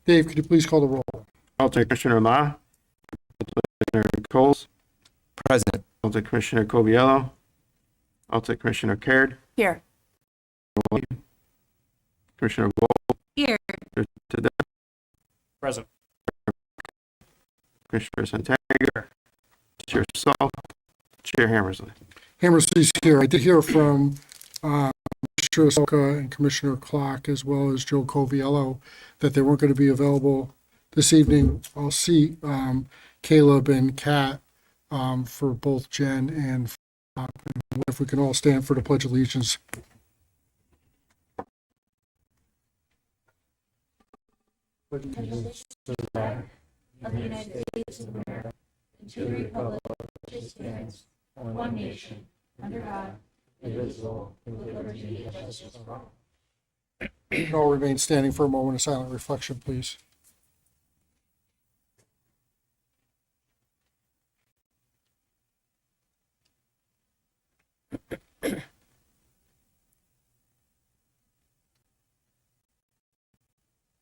Dave, could you please call the roll? Alternate Commissioner Ma. Alternate Coles. Present. Alternate Commissioner Coviello. Alternate Commissioner Caird. Here. Commissioner Gold. Here. Present. Commissioner Santager. Chair Saul. Chair Hammersley. Hammersley's here. I did hear from Commissioner Soka and Commissioner Clark, as well as Joe Coviello, that they weren't going to be available this evening. I'll see Caleb and Kat for both Jen and if we can all stand for the Pledge of Allegiance. Of the United States of America, and to the republic which stands, one nation, under God, indivisible, with liberty and justice for all. All remain standing for a moment of silent reflection, please.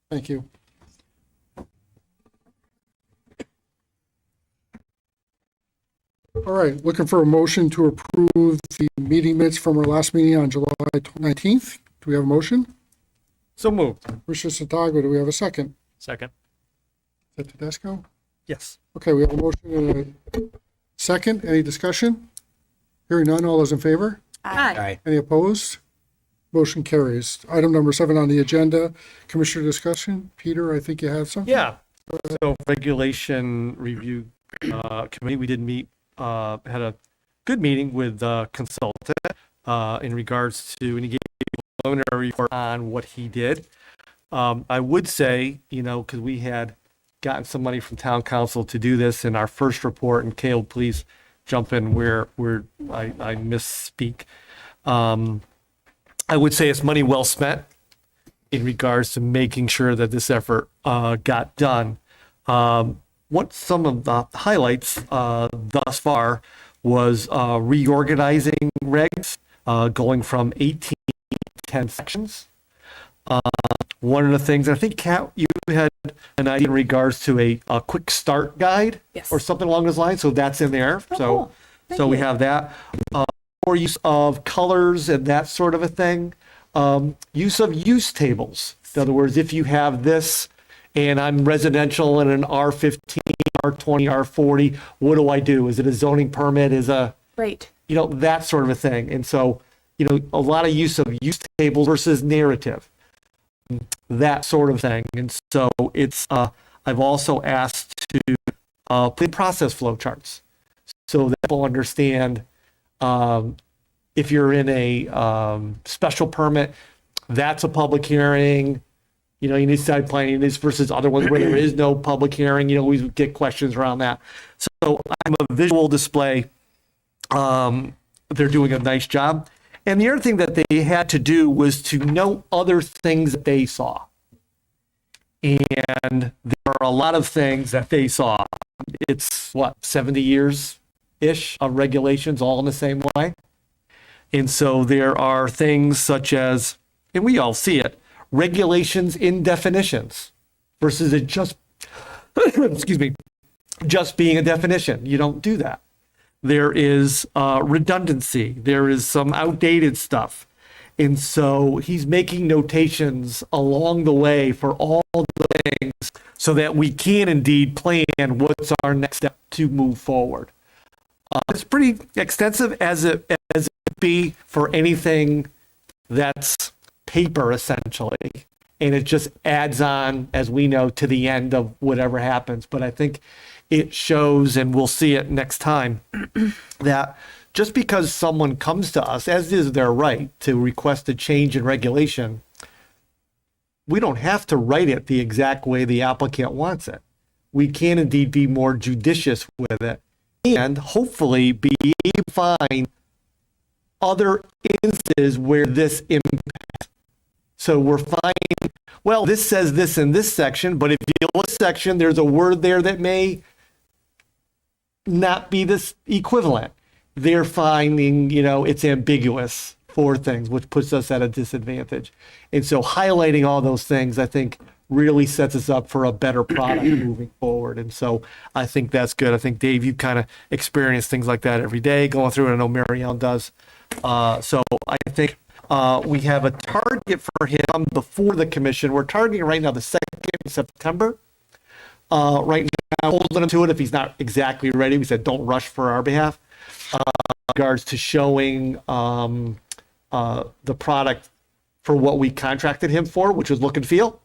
Thank you. All right, looking for a motion to approve the meeting minutes from our last meeting on July 19th. Do we have a motion? So moved. Commissioner Santago, do we have a second? Second. Is that Tedesco? Yes. Okay, we have a motion and a second. Any discussion? Hearing none, all those in favor? Aye. Any opposed? Motion carries. Item number 7 on the agenda, Commissioner discussion. Peter, I think you have something? Yeah. So regulation review committee, we did meet, had a good meeting with the consultant in regards to, and he gave a preliminary report on what he did. I would say, because we had gotten some money from town council to do this in our first report, and Caleb, please jump in where I misspeak. I would say it's money well spent in regards to making sure that this effort got done. What some of the highlights thus far was reorganizing regs, going from 18 to 10 sections. One of the things, I think, Kat, you had an idea in regards to a quick start guide, Yes. or something along those lines. So that's in there. cool. Thank So we you. have that. More use of colors and that sort of a thing. Use of use tables. In other words, if you have this and I'm residential in an R15, R20, R40, what do I do? Is it a zoning permit? Is Great. that sort of a thing. And so, a lot of use of use tables versus narrative, that sort of thing. And so it's, I've also asked to put in process flow charts so that people understand if you're in a special permit, that's a public hearing. You need site planning this versus other ones where there is no public hearing. We get questions around that. So I'm a visual display. They're doing a nice job. And the other thing that they had to do was to note other things that they saw. And there are a lot of things that they saw. It's 70 years-ish of regulations all in the same way. And so there are things such as, and we all see it, regulations in definitions versus it just, excuse me, just being a definition. You don't do that. There is redundancy. There is some outdated stuff. And so he's making notations along the way for all the things so that we can indeed plan what's our next step to move forward. It's pretty extensive as it be for anything that's paper, essentially. And it just adds on, as we know, to the end of whatever happens. But I think it shows, and we'll see it next time, that just because someone comes to us, as is their right to request a change in regulation, we don't have to write it the exact way the applicant wants it. We can indeed be more judicious with it and hopefully be able to find other instances where this impacts. So we're finding, well, this says this in this section, but if you look at this section, there's a word there that may not be this equivalent. They're finding, it's ambiguous for things, which puts us at a disadvantage. And so highlighting all those things, I think, really sets us up for a better product moving forward. And so I think that's good. I think, Dave, you kind of experience things like that every day going through it. I know Mary Ellen does. So I think we have a target for him before the commission. We're targeting right now the 2nd of September. Right now, holding him to it if he's not exactly ready. We said don't rush for our behalf. In regards to showing the product for what we contracted him for, which was look and feel.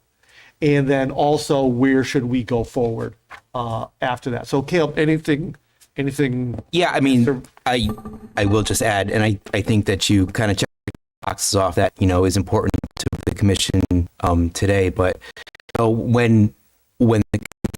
And then also where should we go forward after that? So Caleb, anything? Yeah, I mean, I will just add, and I think that you kind of check boxes off that, is important to the commission today. But when the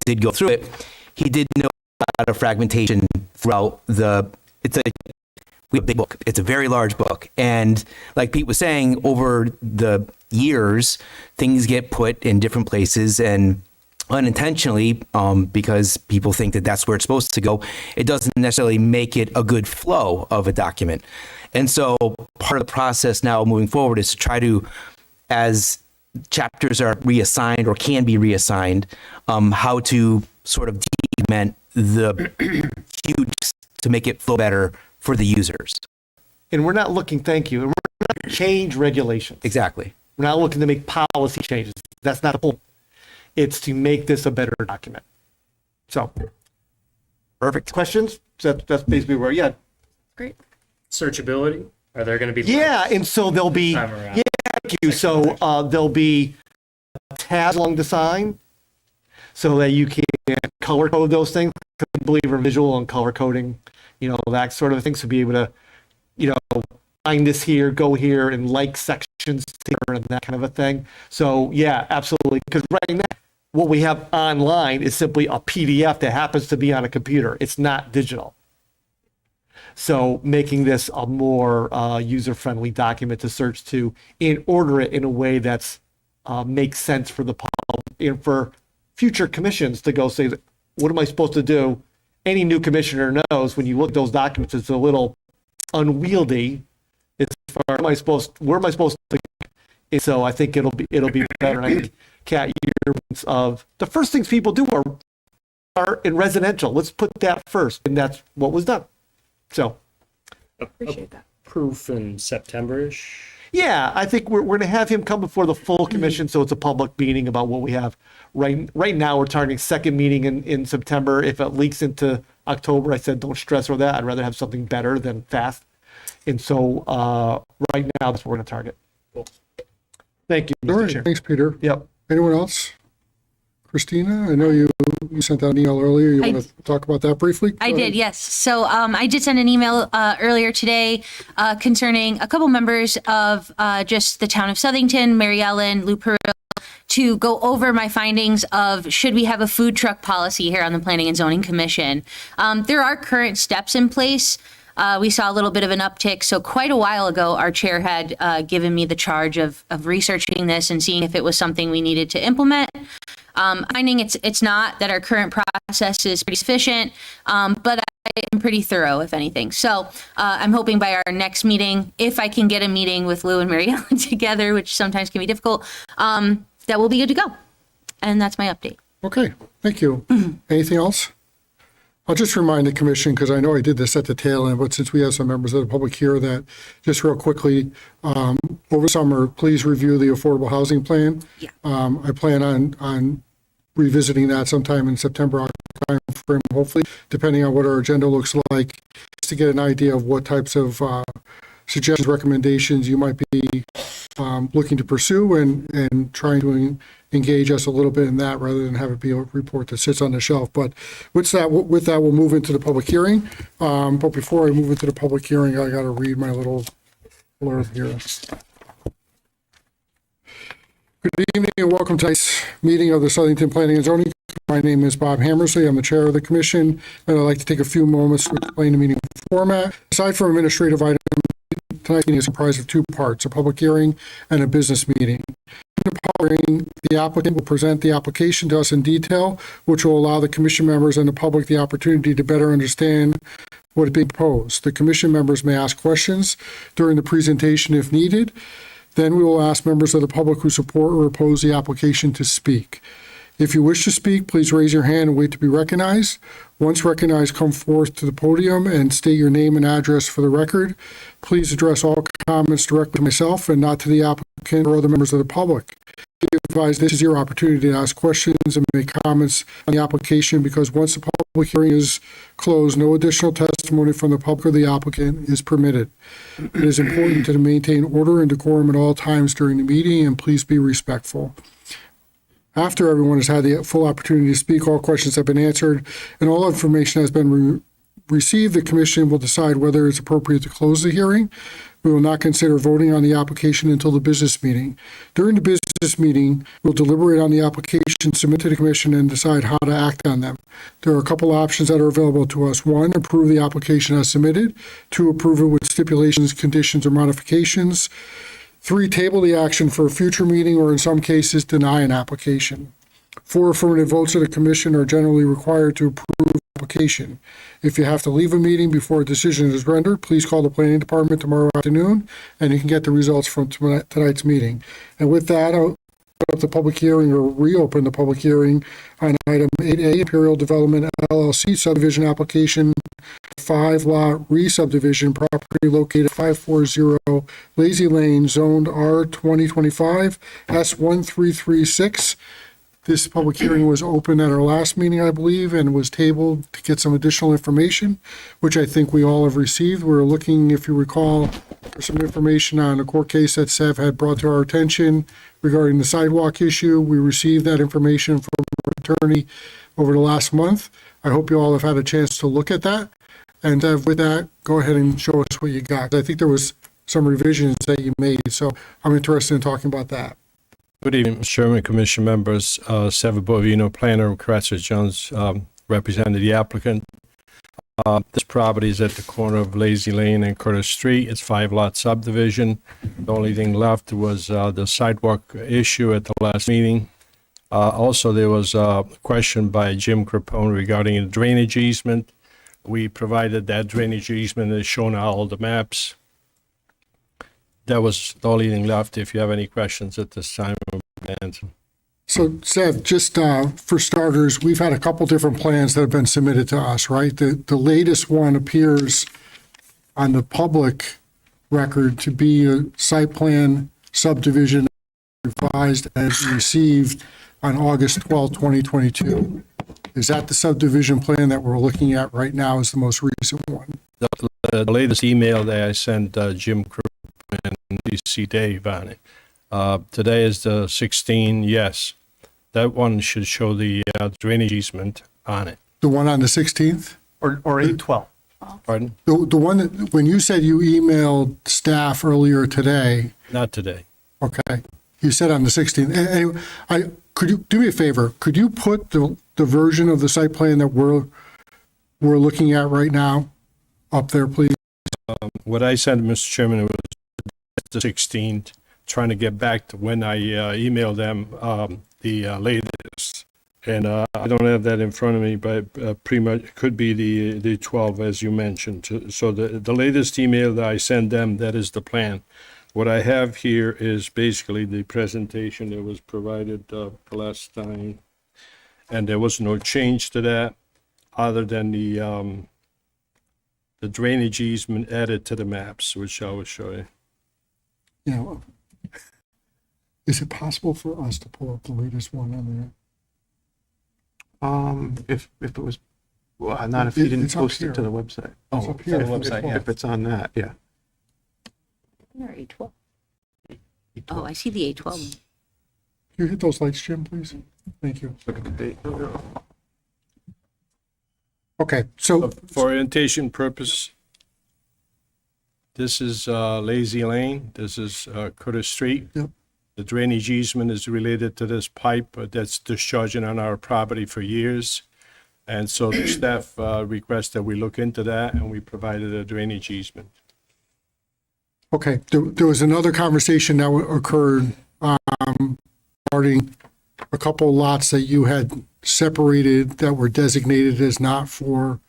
did go through it, he did know a lot of fragmentation throughout we have a big book. It's a very large book. And like Pete was saying, over the years, things get put in different places and unintentionally, because people think that that's where it's supposed to go, it doesn't necessarily make it a good flow of a document. And so part of the process now moving forward is to try to, as chapters are reassigned or can be reassigned, how to sort of decrement the huge to make it flow better for the users. And we're not looking, thank you, and we're not change regulations. Exactly. We're not looking to make policy changes. That's not the point. It's to make this a better document. So, Perfect. questions? That's basically where, yeah. Great. Searchability? Are there going to be Yeah, and so there'll be, time around? yeah, thank you. So there'll be tabs along the sign so that you can color code those things. I believe in visual and color coding, that sort of thing. So be able to, find this here, go here, and like sections here and that kind of a thing. So yeah, absolutely. Because right now, what we have online is simply a PDF that happens to be on a computer. It's not digital. So making this a more user-friendly document to search to and order it in a way that's makes sense for the public and for future commissions to go say, what am I supposed to do? Any new commissioner knows when you look at those documents, it's a little unwieldy. It's where am I supposed to? And so I think it'll be better. And I think, Kat, years of the first things people do are in residential. Let's put that first, and that's what was done. So, Appreciate that. Proof in September-ish? yeah, I think we're going to have him come before the full commission, so it's a public meeting about what we have. Right now, we're targeting second meeting in September. If it leaks into October, I said don't stress over that. I'd rather have something better than fast. And so right now, that's what we're going to target. Cool. Thank you, All Mr. right, Chair. thanks, Peter. Yep. Anyone else? Christina, I know you sent out an email earlier. You want to talk about that briefly? I Go did, ahead. yes. So I did send an email earlier today concerning a couple members of just the town of Southington, Mary Ellen, Lou Pearl, to go over my findings of should we have a food truck policy here on the Planning and Zoning Commission. There are current steps in place. We saw a little bit of an uptick. So quite a while ago, our chair had given me the charge of researching this and seeing if it was something we needed to implement. Finding it's not, that our current process is pretty sufficient, but I'm pretty thorough, if anything. So I'm hoping by our next meeting, if I can get a meeting with Lou and Mary Ellen together, which sometimes can be difficult, that we'll be good to go. And that's my update. Okay, thank you. Anything else? I'll just remind the commission, because I know I did this at the tail end, but since we have some members of the public here, that just real quickly, over summer, please review the affordable housing plan. Yeah. I plan on revisiting that sometime in September time frame, hopefully, depending on what our agenda looks like, just to get an idea of what types of suggestions, recommendations you might be looking to pursue and trying to engage us a little bit in that rather than have it be a report that sits on the shelf. But with that, we'll move into the public hearing. But before I move into the public hearing, I got to read my little blurb here. Good evening and welcome to tonight's meeting of the Southington Planning and Zoning. My name is Bob Hammersley. I'm the chair of the commission, and I'd like to take a few moments to explain the meeting format. Aside from administrative items, tonight's meeting is comprised of two parts, a public hearing and a business meeting. In the public hearing, the applicant will present the application to us in detail, which will allow the commission members and the public the opportunity to better understand what is being proposed. The commission members may ask questions during the presentation if needed. Then we will ask members of the public who support or oppose the application to speak. If you wish to speak, please raise your hand and wait to be recognized. Once recognized, come forth to the podium and state your name and address for the record. Please address all comments directly to myself and not to the applicant or other members of the public. Be advised, this is your opportunity to ask questions and make comments on the application, because once the public hearing is closed, no additional testimony from the public or the applicant is permitted. It is important to maintain order and decorum at all times during the meeting, and please be respectful. After everyone has had the full opportunity to speak, all questions have been answered, and all information has been received, the commission will decide whether it's appropriate to close the hearing. We will not consider voting on the application until the business meeting. During the business meeting, we'll deliberate on the application, submit to the commission, and decide how to act on them. There are a couple options that are available to us. 1, approve the application as submitted. 2, approve it with stipulations, conditions, or modifications. 3, table the action for a future meeting, or in some cases, deny an application. 4, affirmative votes of the commission are generally required to approve the application. If you have to leave a meeting before a decision is rendered, please call the planning department tomorrow afternoon, and you can get the results from tonight's meeting. And with that, I'll open up the public hearing, or reopen the public hearing on item 8A, Imperial Development LLC subdivision application, 5-lot re-subdivision, property located 540 Lazy Lane, zoned R 2025 S1336. This public hearing was open at our last meeting, I believe, and was tabled to get some additional information, which I think we all have received. We're looking, if you recall, for some information on a court case that Sev had brought to our attention regarding the sidewalk issue. We received that information from our attorney over the last month. I hope you all have had a chance to look at that. And with that, go ahead and show us what you got. I think there was some revisions that you made, so I'm interested in talking about that. Good evening, Mr. Chairman, Commission members. Sever Bovino, planner, Cratchit Jones, represented the applicant. This property is at the corner of Lazy Lane and Curtis Street. It's 5-lot subdivision. The only thing left was the sidewalk issue at the last meeting. Also, there was a question by Jim Crapone regarding a drainage easement. We provided that drainage easement as shown on all the maps. That was the only thing left. If you have any questions at this time, we'll answer. So, Seth, just for starters, we've had a couple different plans that have been submitted to us, right? The latest one appears on the public record to be a site plan subdivision revised as received on August 12, 2022. Is that the subdivision plan that we're looking at right now is the most recent one? The latest email that I sent Jim Crapone and DC Dave on it. Today is the 16, yes. That one should show the drainage easement on it. The one on the 16th? Or 8/12. Pardon? The one that, when you said you emailed staff earlier today, Not today. okay, you said on the 16th. Anyway, could you do me a favor? Could you put the version of the site plan that we're looking at right now up there, please? What I sent, Mr. Chairman, it was the 16th, trying to get back to when I emailed them the latest. And I don't have that in front of me, but pretty much it could be the 12, as you mentioned. So the latest email that I sent them, that is the plan. What I have here is basically the presentation that was provided the last time. And there was no change to that other than the drainage easement added to the maps, which I will show you. Yeah. Is it possible for us to pull up the latest one on there? If it was, well, not if you didn't It's up post here. it to the website. It's up here. If- If it's on that, yeah. Or 812. Oh, I see the 812. Can you hit those lights, Jim, please? Thank you. Look at the date. Okay, so, For orientation purpose, this is Lazy Lane, this is Curtis Street. Yep. The drainage easement is related to this pipe that's discharging on our property for years. And so the staff request that we look into that, and we provided a drainage easement. okay, there was another conversation that occurred regarding a couple lots that you had separated that were designated as not for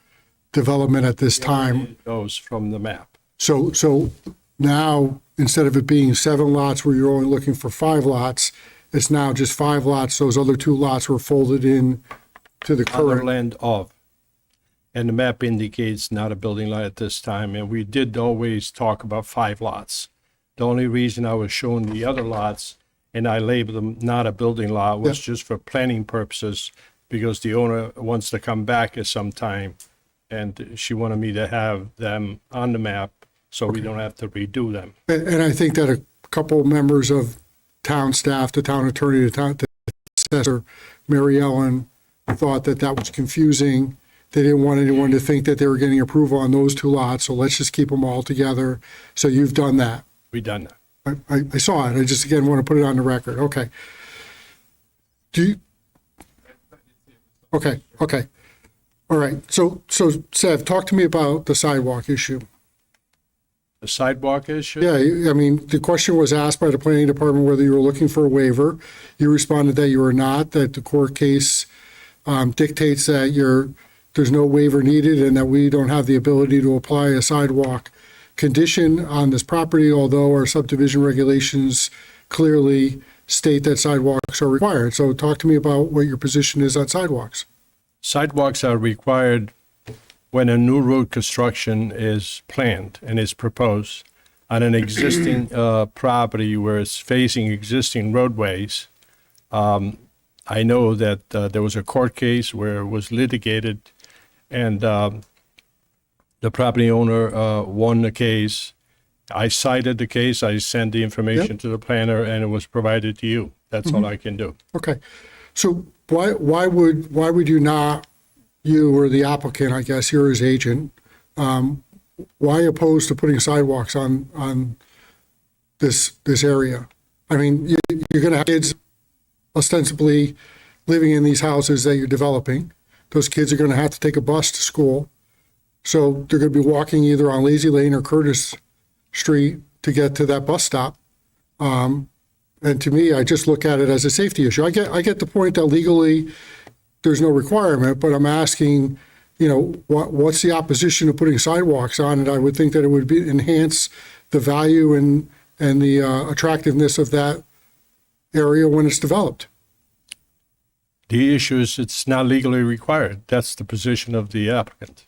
development at this time. Those from the map. So now, instead of it being 7 lots where you're only looking for 5 lots, it's now just 5 lots. Those other 2 lots were folded in to the Other current. land of. And the map indicates not a building lot at this time, and we did always talk about 5 lots. The only reason I was showing the other lots, and I labeled them not a building lot, was just for planning purposes, because the owner wants to come back at some time, and she wanted me to have them on the map, so we don't have to redo them. And I think that a couple members of town staff, the town attorney, the assessor, Mary Ellen, thought that that was confusing. They didn't want anyone to think that they were getting approval on those 2 lots, so let's just keep them all together. So you've done that. We done that. I saw it. I just, again, want to put it on the record. Okay. Okay. All right. So Sev, talk to me about the sidewalk issue. The sidewalk issue? Yeah, I mean, the question was asked by the planning department whether you were looking for a waiver. You responded that you were not, that the court case dictates that there's no waiver needed and that we don't have the ability to apply a sidewalk condition on this property, although our subdivision regulations clearly state that sidewalks are required. So talk to me about what your position is on sidewalks. Sidewalks are required when a new road construction is planned and is proposed on an existing property where it's facing existing roadways. I know that there was a court case where it was litigated, and the property owner won the case. I cited the case, I sent the information to the planner, and it was provided to you. That's all I can do. Okay. So why would you not, you or the applicant, I guess, you're his agent, why opposed to putting sidewalks on this area? I mean, you're going to have kids ostensibly living in these houses that you're developing. Those kids are going to have to take a bus to school. So they're going to be walking either on Lazy Lane or Curtis Street to get to that bus stop. And to me, I just look at it as a safety issue. I get the point that legally there's no requirement, but I'm asking, what's the opposition to putting sidewalks on it? I would think that it would enhance the value and the attractiveness of that area when it's developed. The issue is it's not legally required. That's the position of the applicant.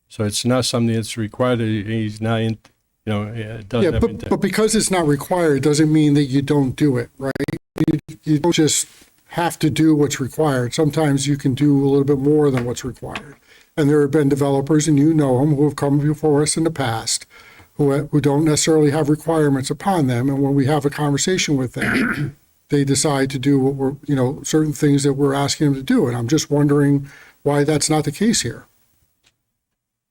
So it's not something that's required. He's not, it doesn't have intent. But because it's not required doesn't mean that you don't do it, right? You don't just have to do what's required. Sometimes you can do a little bit more than what's required. And there have been developers, and you know them, who have come before us in the past who don't necessarily have requirements upon them. And when we have a conversation with them, they decide to do what we're, certain things that we're asking them to do. And I'm just wondering why that's not the case here.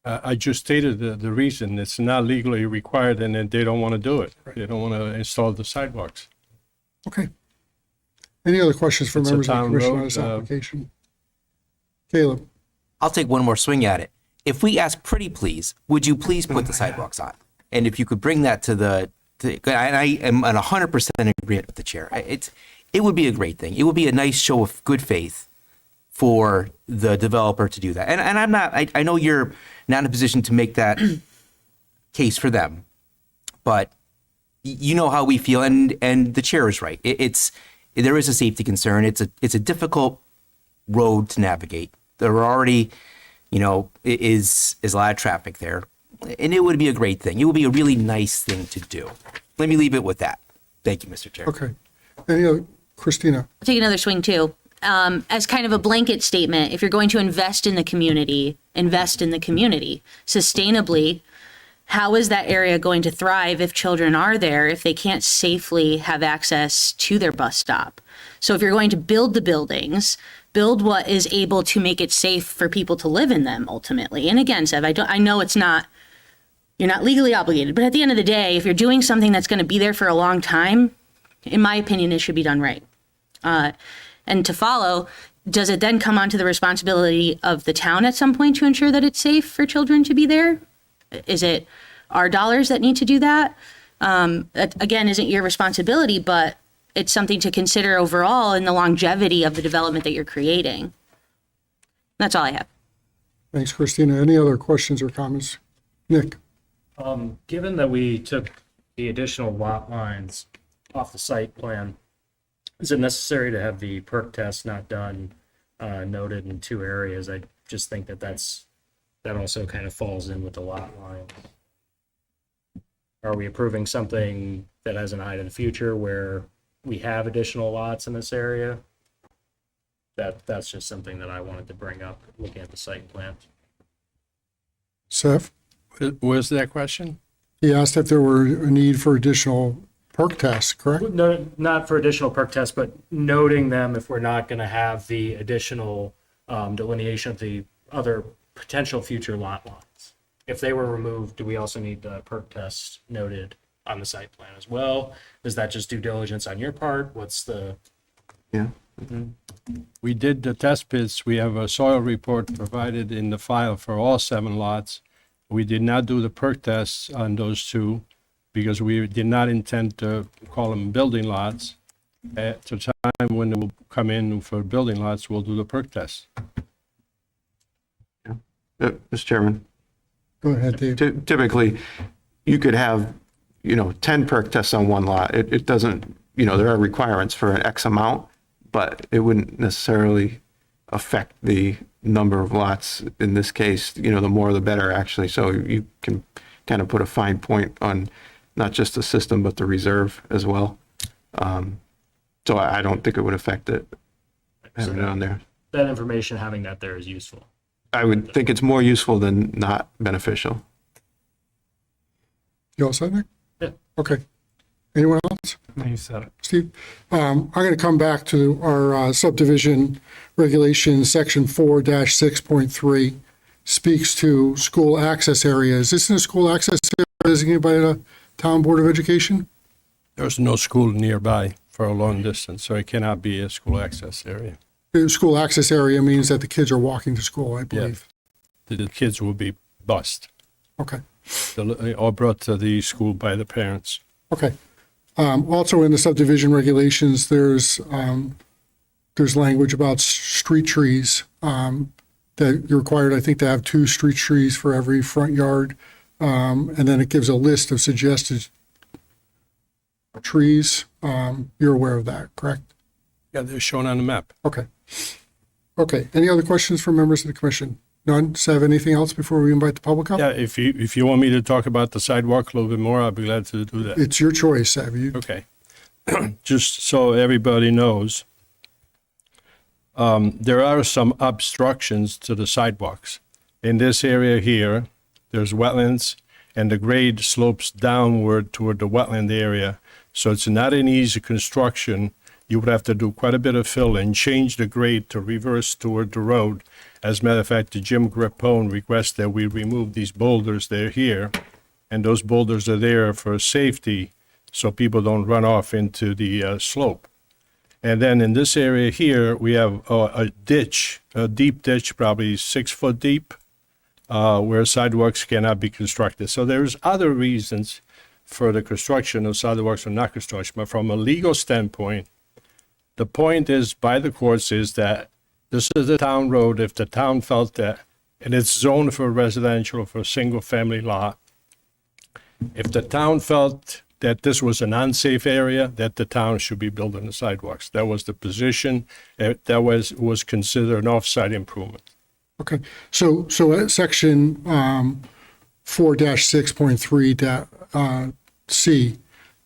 I just stated the reason. It's not legally required, and then they don't want to do it. They don't want to install the sidewalks. Okay. Any other questions from It's a members of the town commission on road, this application? Caleb? I'll take one more swing at it. If we ask pretty please, would you please put the sidewalks on? And if you could bring that to and I am in 100% agreement with the chair. It would be a great thing. It would be a nice show of good faith for the developer to do that. And I'm not, I know you're not in a position to make that case for them, but you know how we feel, and the chair is right. There is a safety concern. It's a difficult road to navigate. There are already, is a lot of traffic there, and it would be a great thing. It would be a really nice thing to do. Let me leave it with that. Thank you, Mr. Chair. Okay. Any other, Christina? I'll take another swing too. As kind of a blanket statement, if you're going to invest in the community sustainably. How is that area going to thrive if children are there, if they can't safely have access to their bus stop? So if you're going to build the buildings, build what is able to make it safe for people to live in them ultimately. And again, Sev, I know you're not legally obligated, but at the end of the day, if you're doing something that's going to be there for a long time, in my opinion, it should be done right. And to follow, does it then come onto the responsibility of the town at some point to ensure that it's safe for children to be there? Is it our dollars that need to do that? That, again, isn't your responsibility, but it's something to consider overall in the longevity of the development that you're creating. That's all I have. Thanks, Christina. Any other questions or comments? Nick? Given that we took the additional lot lines off the site plan, is it necessary to have the perk test not done, noted in 2 areas? I just think that that also kind of falls in with the lot lines. Are we approving something that has an eye to the future where we have additional lots in this area? That's just something that I wanted to bring up, looking at the site plan. Seth, Where's that question? he asked if there were a need for additional perk tests, correct? No, not for additional perk tests, but noting them if we're not going to have the additional delineation of the other potential future lot lines. If they were removed, do we also need the perk test noted on the site plan as well? Is that just due diligence on your part? What's the? Yeah. We did the test pits. We have a soil report provided in the file for all 7 lots. We did not do the perk tests on those 2 because we did not intend to call them building lots. At the time when they will come in for building lots, we'll do the perk test. Mr. Chairman, Go ahead, Dave. typically, you could have, 10 perk tests on one lot. It doesn't, there are requirements for an X amount, but it wouldn't necessarily affect the number of lots. In this case, the more the better, actually. So you can kind of put a fine point on not just the system, but the reserve as well. So I don't think it would affect it, having it on there. That information, having that there is useful. I would think it's more useful than not beneficial. You all set, Nick? Yeah. Okay. Anyone else? You said it. Steve? I'm going to come back to our subdivision regulation, section 4-6.3, speaks to school access areas. Isn't a school access area designated by the Town Board of Education? There's no school nearby for a long distance, so it cannot be a school access area. The school access area means that the kids are walking to school, I believe. The kids will be bused Okay. or brought to the school by the parents. Okay. Also in the subdivision regulations, there's language about street trees, that you're required, I think, to have 2 street trees for every front yard. And then it gives a list of suggested trees. You're aware of that, correct? Yeah, they're shown on the map. Okay. Okay. Any other questions from members of the commission? None? Sev, anything else before we invite the public up? Yeah, if you want me to talk about the sidewalk a little bit more, I'll be glad to do that. It's your choice, Sev. You, Okay. Just so everybody knows, there are some obstructions to the sidewalks. In this area here, there's wetlands, and the grade slopes downward toward the wetland area. So it's not an easy construction. You would have to do quite a bit of fill and change the grade to reverse toward the road. As a matter of fact, Jim Grappone requests that we remove these boulders. They're here, and those boulders are there for safety so people don't run off into the slope. And then in this area here, we have a ditch, a deep ditch, probably 6 foot deep, where sidewalks cannot be constructed. So there's other reasons for the construction of sidewalks or not construction. But from a legal standpoint, the point is by the courts is that this is a town road. If the town felt that, and it's zoned for residential for a single family lot, if the town felt that this was an unsafe area, that the town should be building the sidewalks. That was the position. That was considered an off-site improvement. okay. So at section 4-6.3 C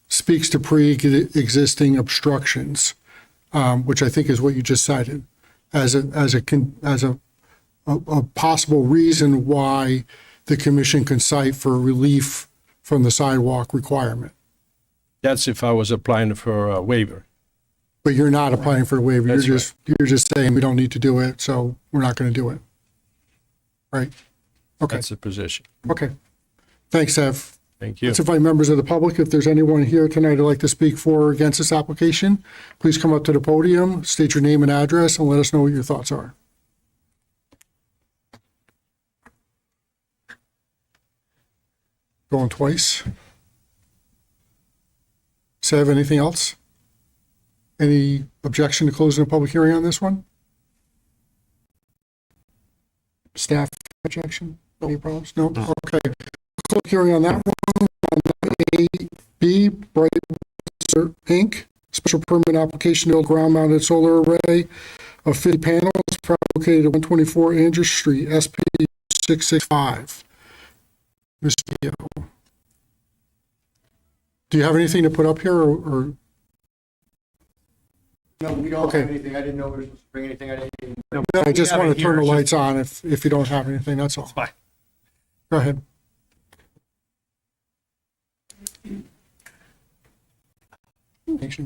speaks to pre-existing obstructions, which I think is what you just cited as a possible reason why the commission can cite for relief from the sidewalk requirement. That's if I was applying for a waiver. But you're not applying for a waiver. That's You're just saying we don't need to do it, so we're not going to do it. Right? Okay. That's the position. Okay. Thanks, Ev. Thank you. Let's invite members of the public. If there's anyone here tonight who'd like to speak for or against this application, please come up to the podium, state your name and address, and let us know what your thoughts are. Going twice. Sev, anything else? Any objection to closing the public hearing on this one? Staff objection? Any problems? No? Okay. Close hearing on that one, on AB, Bright Inc., special permit application to build ground-mounted solar array of 50 panels located at 124 Andrews Street, SP 665. Mr. Dio. Do you have anything to put up here, or? No, we don't Okay. have anything. I didn't know we were supposed to bring anything. I didn't. I just have want it to turn here, the it's lights on if you don't have anything, that's all. Fine. Go ahead. Thanks.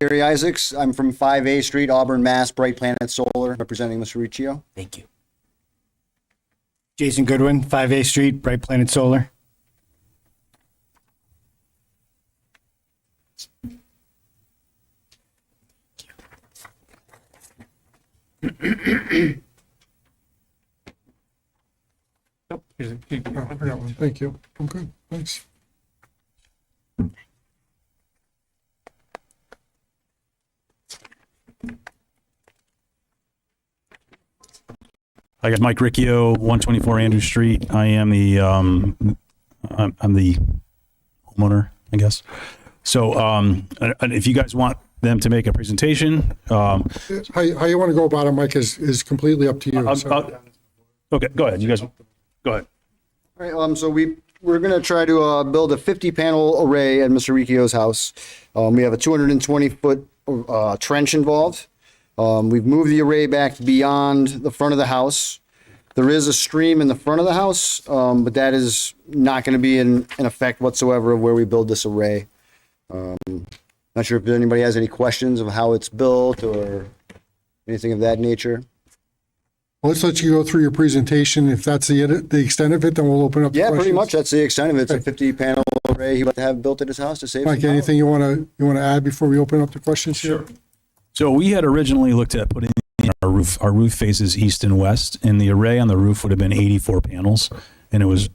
Gary Isaacs. I'm from 5A Street, Auburn, Mass. Bright Planet Solar, representing Mr. Riccio. Thank you. Jason Goodwin, 5A Street, Bright Planet Solar. Nope, here's a- Oh, I got one. Thank you. I'm good. Thanks. I got Mike Riccio, 124 Andrew Street. I am the I'm the homeowner, I guess. So and if you guys want them to make a presentation, How you want to go about it, Mike, is completely up to you. So- okay, go ahead. You guys go ahead. All right. So we're gonna try to build a 50 panel array at Mr. Riccio's house. We have a 220-foot trench involved. We've moved the array back beyond the front of the house. There is a stream in the front of the house, but that is not going to be in effect whatsoever of where we build this array. Not sure if anybody has any questions of how it's built or anything of that nature. Let's let you go through your presentation. If that's the extent of it, then we'll open up. Yeah, to pretty questions. much. That's the extent of it. It's a Okay. 50 panel array he'd like to have built at his house to save some Mike, power. anything you want to add before we open up the questions here? So we had originally looked at putting our roof. Our roof faces east and west, and the array on the roof would have been 84 panels, and it was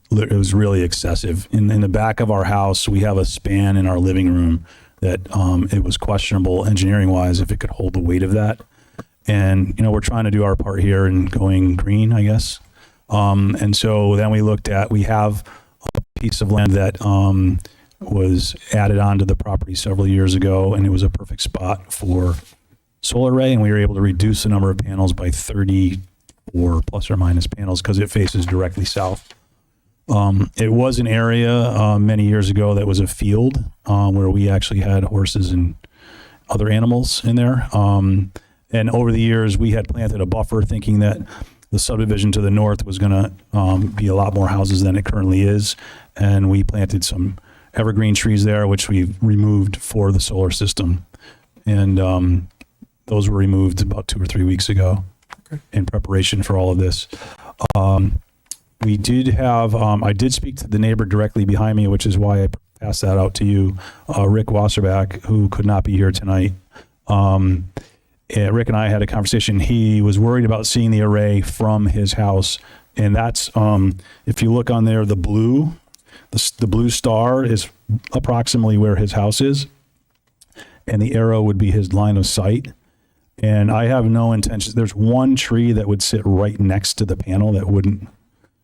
really excessive. In the back of our house, we have a span in our living room that it was questionable engineering wise if it could hold the weight of that. And we're trying to do our part here and going green, I guess. And so then we have a piece of land that was added onto the property several years ago, and it was a perfect spot for solar array, and we were able to reduce the number of panels by 34 plus or minus panels because it faces directly south. It was an area many years ago that was a field where we actually had horses and other animals in there. And over the years, we had planted a buffer thinking that the subdivision to the north was going to be a lot more houses than it currently is. And we planted some evergreen trees there, which we removed for the solar system. And those were removed about 2 or 3 weeks ago in preparation for all of this. We did have, I did speak to the neighbor directly behind me, which is why I passed that out to you, Rick Wasserback, who could not be here tonight. Rick and I had a conversation. He was worried about seeing the array from his house. And that's, if you look on there, the blue star is approximately where his house is. And the arrow would be his line of sight. And I have no intention. There's one tree that would sit right next to the panel that wouldn't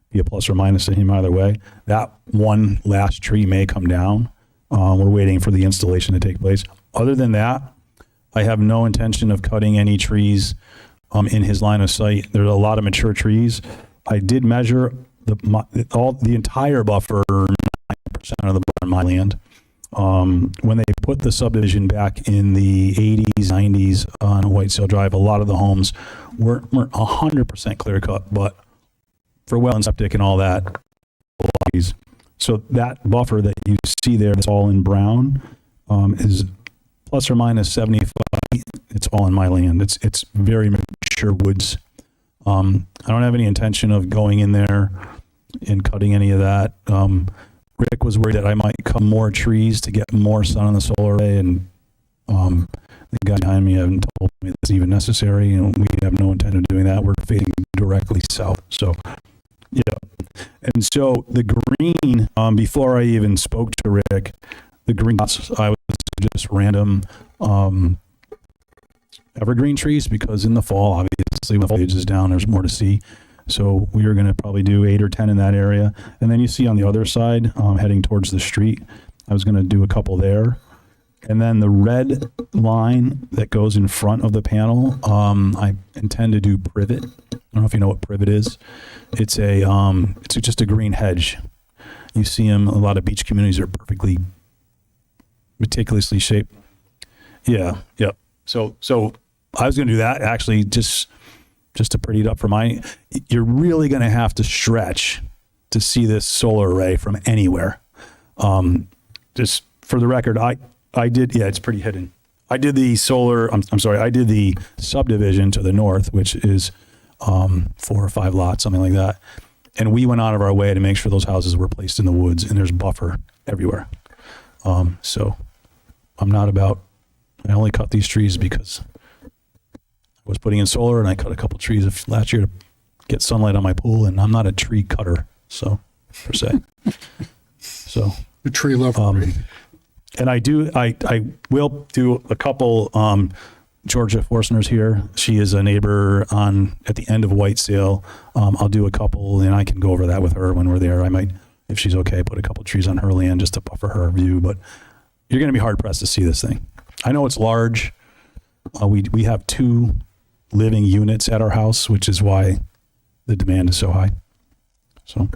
be a plus or minus to him either way. That one last tree may come down. We're waiting for the installation to take place. Other than that, I have no intention of cutting any trees in his line of sight. There's a lot of mature trees. I did measure the entire buffer, 9% of the buffer on my land. When they put the subdivision back in the 80s, 90s on Whitesale Drive, a lot of the homes weren't 100% clear cut, but for well and septic and all that. So that buffer that you see there, that's all in brown, is plus or minus 75. It's all in my land. It's very mature woods. I don't have any intention of going in there and cutting any of that. Rick was worried that I might cut more trees to get more sun on the solar array, and the guy behind me haven't told me that's even necessary, and we have no intent of doing that. We're facing directly south. So, yeah. And so the green, before I even spoke to Rick, the green dots I was just random evergreen trees, because in the fall, obviously, when foliage is down, there's more to see. So we are going to probably do 8 or 10 in that area. And then you see on the other side, heading towards the street, I was going to do a couple there. And then the red line that goes in front of the panel, I intend to do privet. I don't know if you know what privet is. It's just a green hedge. You see them, a lot of beach communities are perfectly meticulously shaped. Yeah, yep. So I was going to do that actually just to pretty it up for you're really going to have to stretch to see this solar array from anywhere. Just for the record, I did, yeah, it's pretty hidden. I did the solar, I'm sorry, I did the subdivision to the north, which is 4 or 5 lots, something like that. And we went out of our way to make sure those houses were placed in the woods, and there's buffer everywhere. So I'm not about, I only cut these trees because I was putting in solar, and I cut a couple trees last year to get sunlight on my pool, and I'm not a tree cutter, so, per se. So. The tree lover. And I will do a couple, Georgia Forstner's here. She is a neighbor at the end of Whitesale. I'll do a couple, and I can go over that with her when we're there. I might, if she's okay, put a couple trees on her land just to buffer her view, but you're going to be hard pressed to see this thing. I know it's large. We have 2 living units at our house, which is why the demand is so high. So.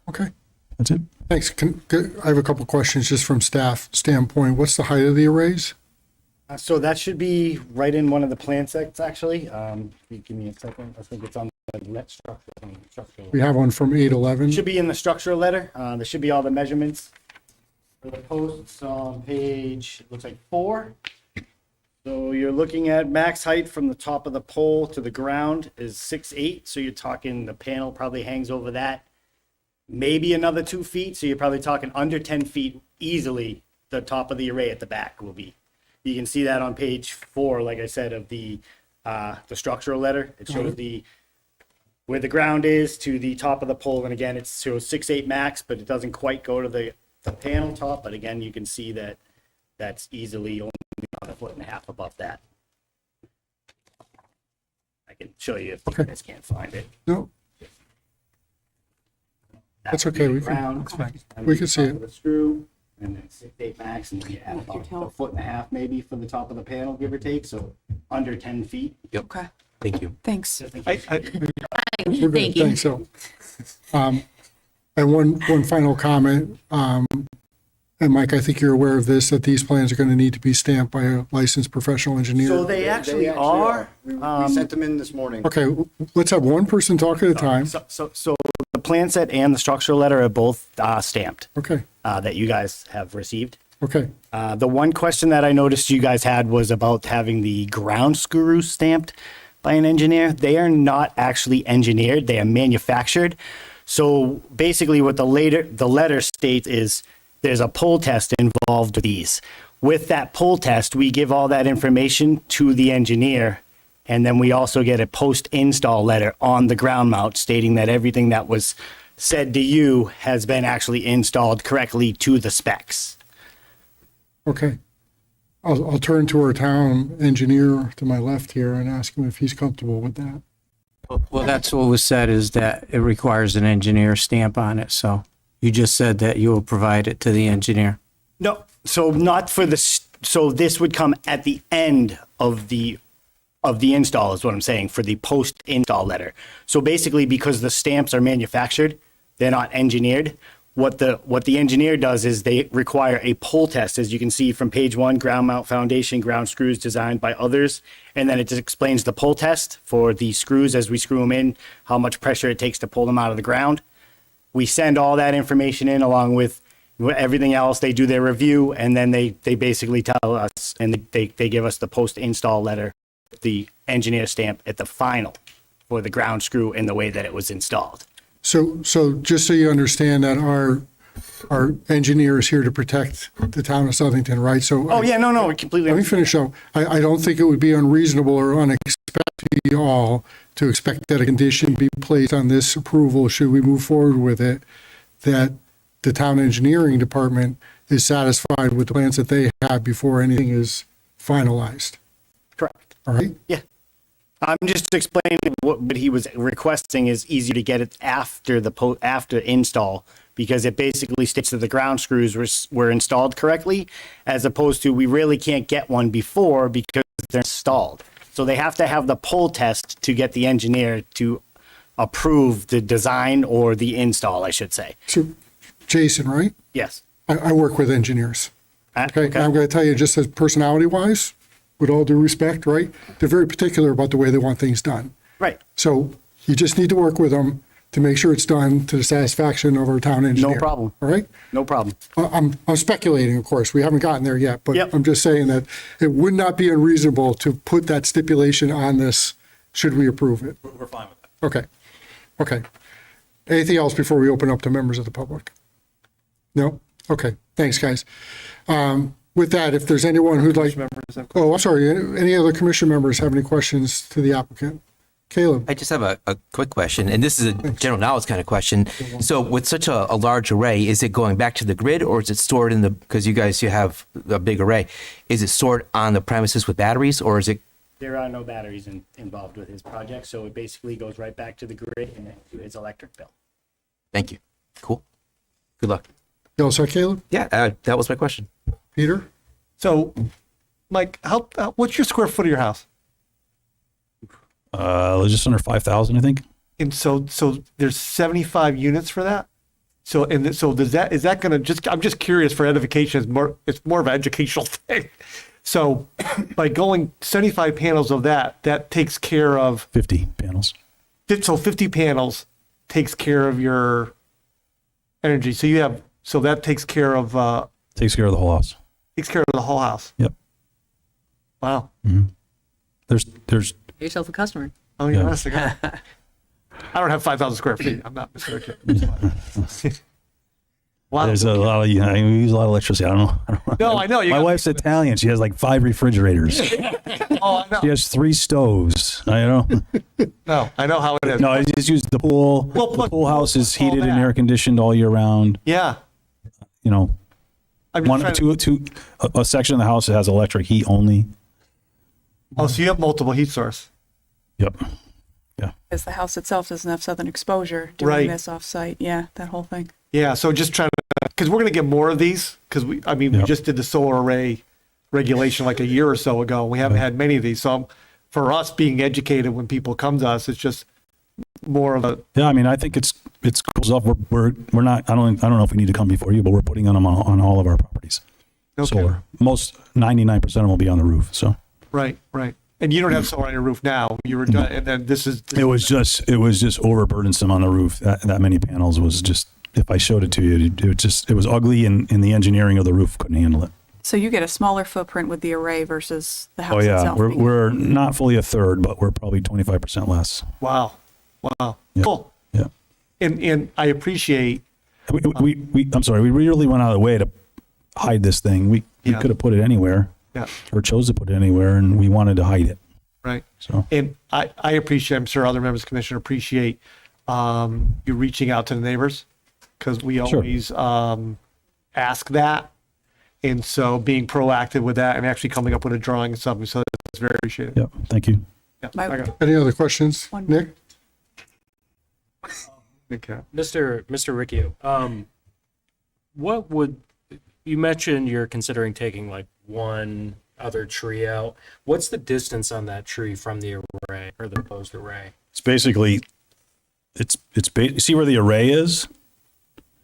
Okay. That's it. Thanks. I have a couple questions just from staff standpoint. What's the height of the arrays? So that should be right in one of the plan sets, actually. Give me a second. I think it's on the net structure. We have one from 811. Should be in the structural letter. There should be all the measurements for the posts on page, it looks like 4. So you're looking at max height from the top of the pole to the ground is 6'8". So you're talking the panel probably hangs over that. Maybe another 2 feet. So you're probably talking under 10 feet easily. The top of the array at the back will be. You can see that on page 4, like I said, of the structural letter. It shows where the ground is to the top of the pole. And again, it shows 6'8" max, but it doesn't quite go to the panel top. But again, you can see that that's easily only about 1.5 feet above that. I can show you if you guys can't find it. No, that's okay. We can see it. The screw, and then 6'8" max, and then you add about 1.5 feet maybe for the top of the panel, give or take. So under 10 feet. Yep. Okay, Thank you. thanks. We're good. Thank you. Thanks. So, and one final comment. And Mike, I think you're aware of this, that these plans are going to need to be stamped by a licensed professional engineer. So they actually are. We sent them in this morning. Okay, let's have one person talk at a time. So the plan set and the structural letter are both stamped Okay, that you guys have received. okay. The one question that I noticed you guys had was about having the ground screws stamped by an engineer. They are not actually engineered, they are manufactured. So basically what the letter states is there's a pull test involved with these. With that pull test, we give all that information to the engineer, and then we also get a post-install letter on the ground mount stating that everything that was said to you has been actually installed correctly to the specs. Okay. I'll turn to our town engineer to my left here and ask him if he's comfortable with that. Well, that's what was said, is that it requires an engineer stamp on it, so you just said that you will provide it to the engineer. No, so not for so this would come at the end of the install is what I'm saying, for the post-install letter. So basically, because the stamps are manufactured, they're not engineered. What the engineer does is they require a pull test, as you can see from page 1, ground mount foundation, ground screws designed by others. And then it just explains the pull test for the screws as we screw them in, how much pressure it takes to pull them out of the ground. We send all that information in along with everything else. They do their review, and then they basically tell us, and they give us the post-install letter, the engineer stamp at the final for the ground screw and the way that it was installed. So just so you understand that our engineer is here to protect the town of Southington, right? So. Oh, yeah, no, completely. Let me finish up. I don't think it would be unreasonable or unexpected to all to expect that a condition be placed on this approval, should we move forward with it, that the town engineering department is satisfied with the plans that they have before anything is finalized. Correct. All right? Yeah. I'm just explaining what he was requesting is easier to get it after after install, because it basically states that the ground screws were installed correctly, as opposed to we really can't get one before because they're installed. So they have to have the pull test to get the engineer to approve the design or the install, I should say. So, Jason, right? Yes. I work with engineers. Okay, and I'm going to tell you, just as personality-wise, with all due respect, right? They're very particular about the way they want things done. Right. So you just need to work with them to make sure it's done to the satisfaction of our town engineer. No problem. All right? No problem. I'm speculating, of course. We haven't gotten there yet, but Yep. I'm just saying that it would not be unreasonable to put that stipulation on this, should we approve it. We're fine with that. Okay. Okay. Anything else before we open up to members of the public? No? Okay. Thanks, guys. With that, if there's anyone who'd like, oh, I'm sorry, any other commission members have any questions to the applicant? Caleb? I just have a quick question, and this is a general knowledge kind of question. So with such a large array, is it going back to the grid, or is it stored in the, because you have a big array, is it stored on the premises with batteries, or is it? There are no batteries involved with his project, so it basically goes right back to the grid and then to his electric bill. Thank you. Cool. Good luck. You all set, Caleb? Yeah, that was my question. Peter? So, Mike, what's your square foot of your house? Just under 5,000, I think. And so there's 75 units for that. So is that going to just? I'm just curious for edification. It's more of an educational thing. So, by going 75 panels of that takes care of 50 panels. So 50 panels takes care of your energy. So that takes care of Takes care of the whole house. takes care of the whole house. Yep. Wow. There's Yourself a customer. Oh, you're honest to God. I don't have 5,000 square feet. I'm not Mr. Kid. Wow. There's a lot of, we use a lot of electricity. I don't know. No, I know. My wife's Italian. She has like 5 refrigerators. Oh, I know. She has 3 stoves. I know. No, I know how it is. No, I just use the pool. Well, The look, pool house is all heated and that. air conditioned all year round. Yeah. You know, I'm just trying to- a section of the house that has electric heat only. Oh, so you have multiple heat source. Yep. Because the house itself doesn't have southern exposure doing Right. this off-site. Yeah, that whole thing. Yeah. So just trying to, because we're going to get more of these, because we Yep. just did the solar array regulation like a year or so ago. We haven't had many of these. So for us being educated when people come to us, it's just more of a, Yeah, I mean, I think it's cool stuff. We're not. I don't know if we need to come before you, but we're putting them on all of our properties. Okay. Solar. Most 99% of them will be on the roof. So right. And you don't have solar on your roof now. You were done, and then this is. it was just overburdensome on the roof. That many panels was just. If I showed it to you, it was ugly, and the engineering of the roof couldn't handle it. So you get a smaller footprint with the array versus the house Oh yeah, itself. we're not fully a third, but we're probably 25% less. Wow. Yeah. Cool. Yeah. And I appreciate. I'm sorry. We really went out of the way to hide this thing. We Yeah. could have put it anywhere, Yeah. or chose to put it anywhere, and we wanted to hide it. Right. So And I appreciate, I'm sure other members of the commission appreciate you reaching out to the neighbors, because we Sure. always ask that. And so being proactive with that and actually coming up with a drawing and something, so that's very appreciated. yep. Thank you. Yeah. My- I got it. Any other questions? One- Nick? Okay. Mr. Riccio, what would, you mentioned you're considering taking like one other tree out. What's the distance on that tree from the array or the proposed array? It's basically, you see where the array is?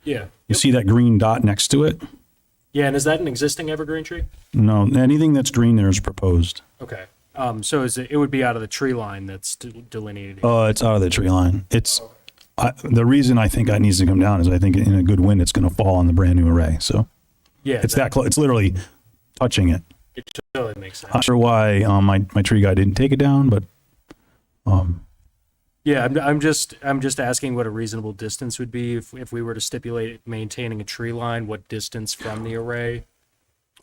Yeah. You see that green dot next to it? Yeah, and is that an existing evergreen tree? No, anything that's green there is proposed. Okay. So it would be out of the tree line that's delineated here. It's out of the tree line. The reason I think that needs to come down is I think in a good wind, it's going to fall on the brand new array. So Yeah. it's that close. It's literally touching it. It totally makes sense. Not sure why my tree guy didn't take it down, but Yeah, I'm just asking what a reasonable distance would be if we were to stipulate maintaining a tree line, what distance from the array?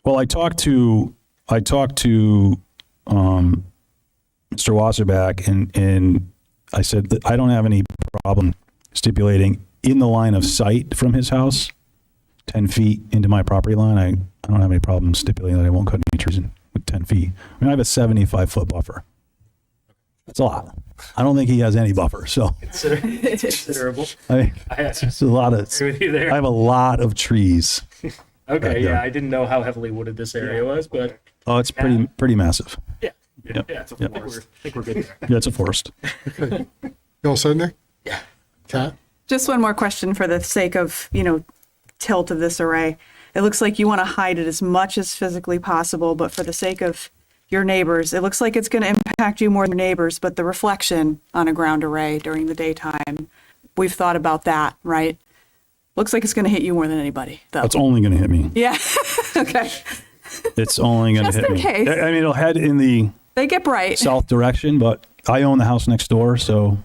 well, I talked to Mr. Wasserback and I said that I don't have any problem stipulating in the line of sight from his house. 10 feet into my property line, I don't have any problem stipulating that I won't cut any trees with 10 feet. I mean, I have a 75-foot buffer. That's a lot. I don't think he has any buffer, so. It's considerable. It's a lot of, Agree with you there. I have a lot of trees. Okay, yeah, I didn't know how heavily wooded this area was, but Oh, it's pretty massive. yeah, Yep. yeah, I Yep. think we're good there. Yeah, it's a forest. You all set, Nick? Yeah. Kat? Just one more question for the sake of, tilt of this array. It looks like you want to hide it as much as physically possible, but for the sake of your neighbors, it looks like it's going to impact you more than your neighbors, but the reflection on a ground array during the daytime, we've thought about that, right? Looks like it's going to hit you more than anybody, though. It's only going to hit me. Yeah. Okay. It's only going to Just hit in me. case. I mean, it'll head in the They get bright. south direction, but I own the house next door, so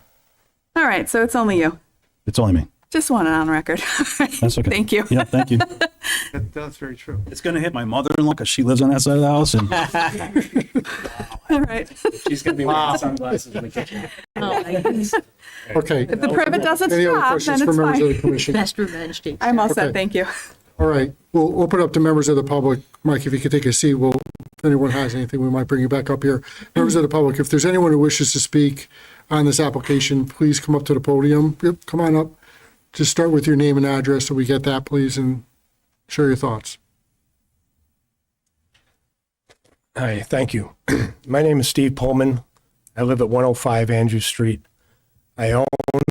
All right. So it's only you. it's only me. Just want it on record. That's okay. Thank you. Yeah, thank you. That's very true. It's going to hit my mother-in-law because she lives on that side of the house. And All right. She's gonna be wearing sunglasses in the kitchen. Okay. If the privet doesn't Any other stop, questions then for it's members of the fine. commission? Best revenge, Jake. I'm all set. Okay. Thank you. All right, we'll open up to members of the public. Mike, if you could take a seat, if anyone has anything, we might bring you back up here. Members of the public, if there's anyone who wishes to speak on this application, please come up to the podium. Yep, come on up. Just start with your name and address so we get that, please, and share your thoughts. Hi, thank you. My name is Steve Pullman. I live at 105 Andrews Street. I own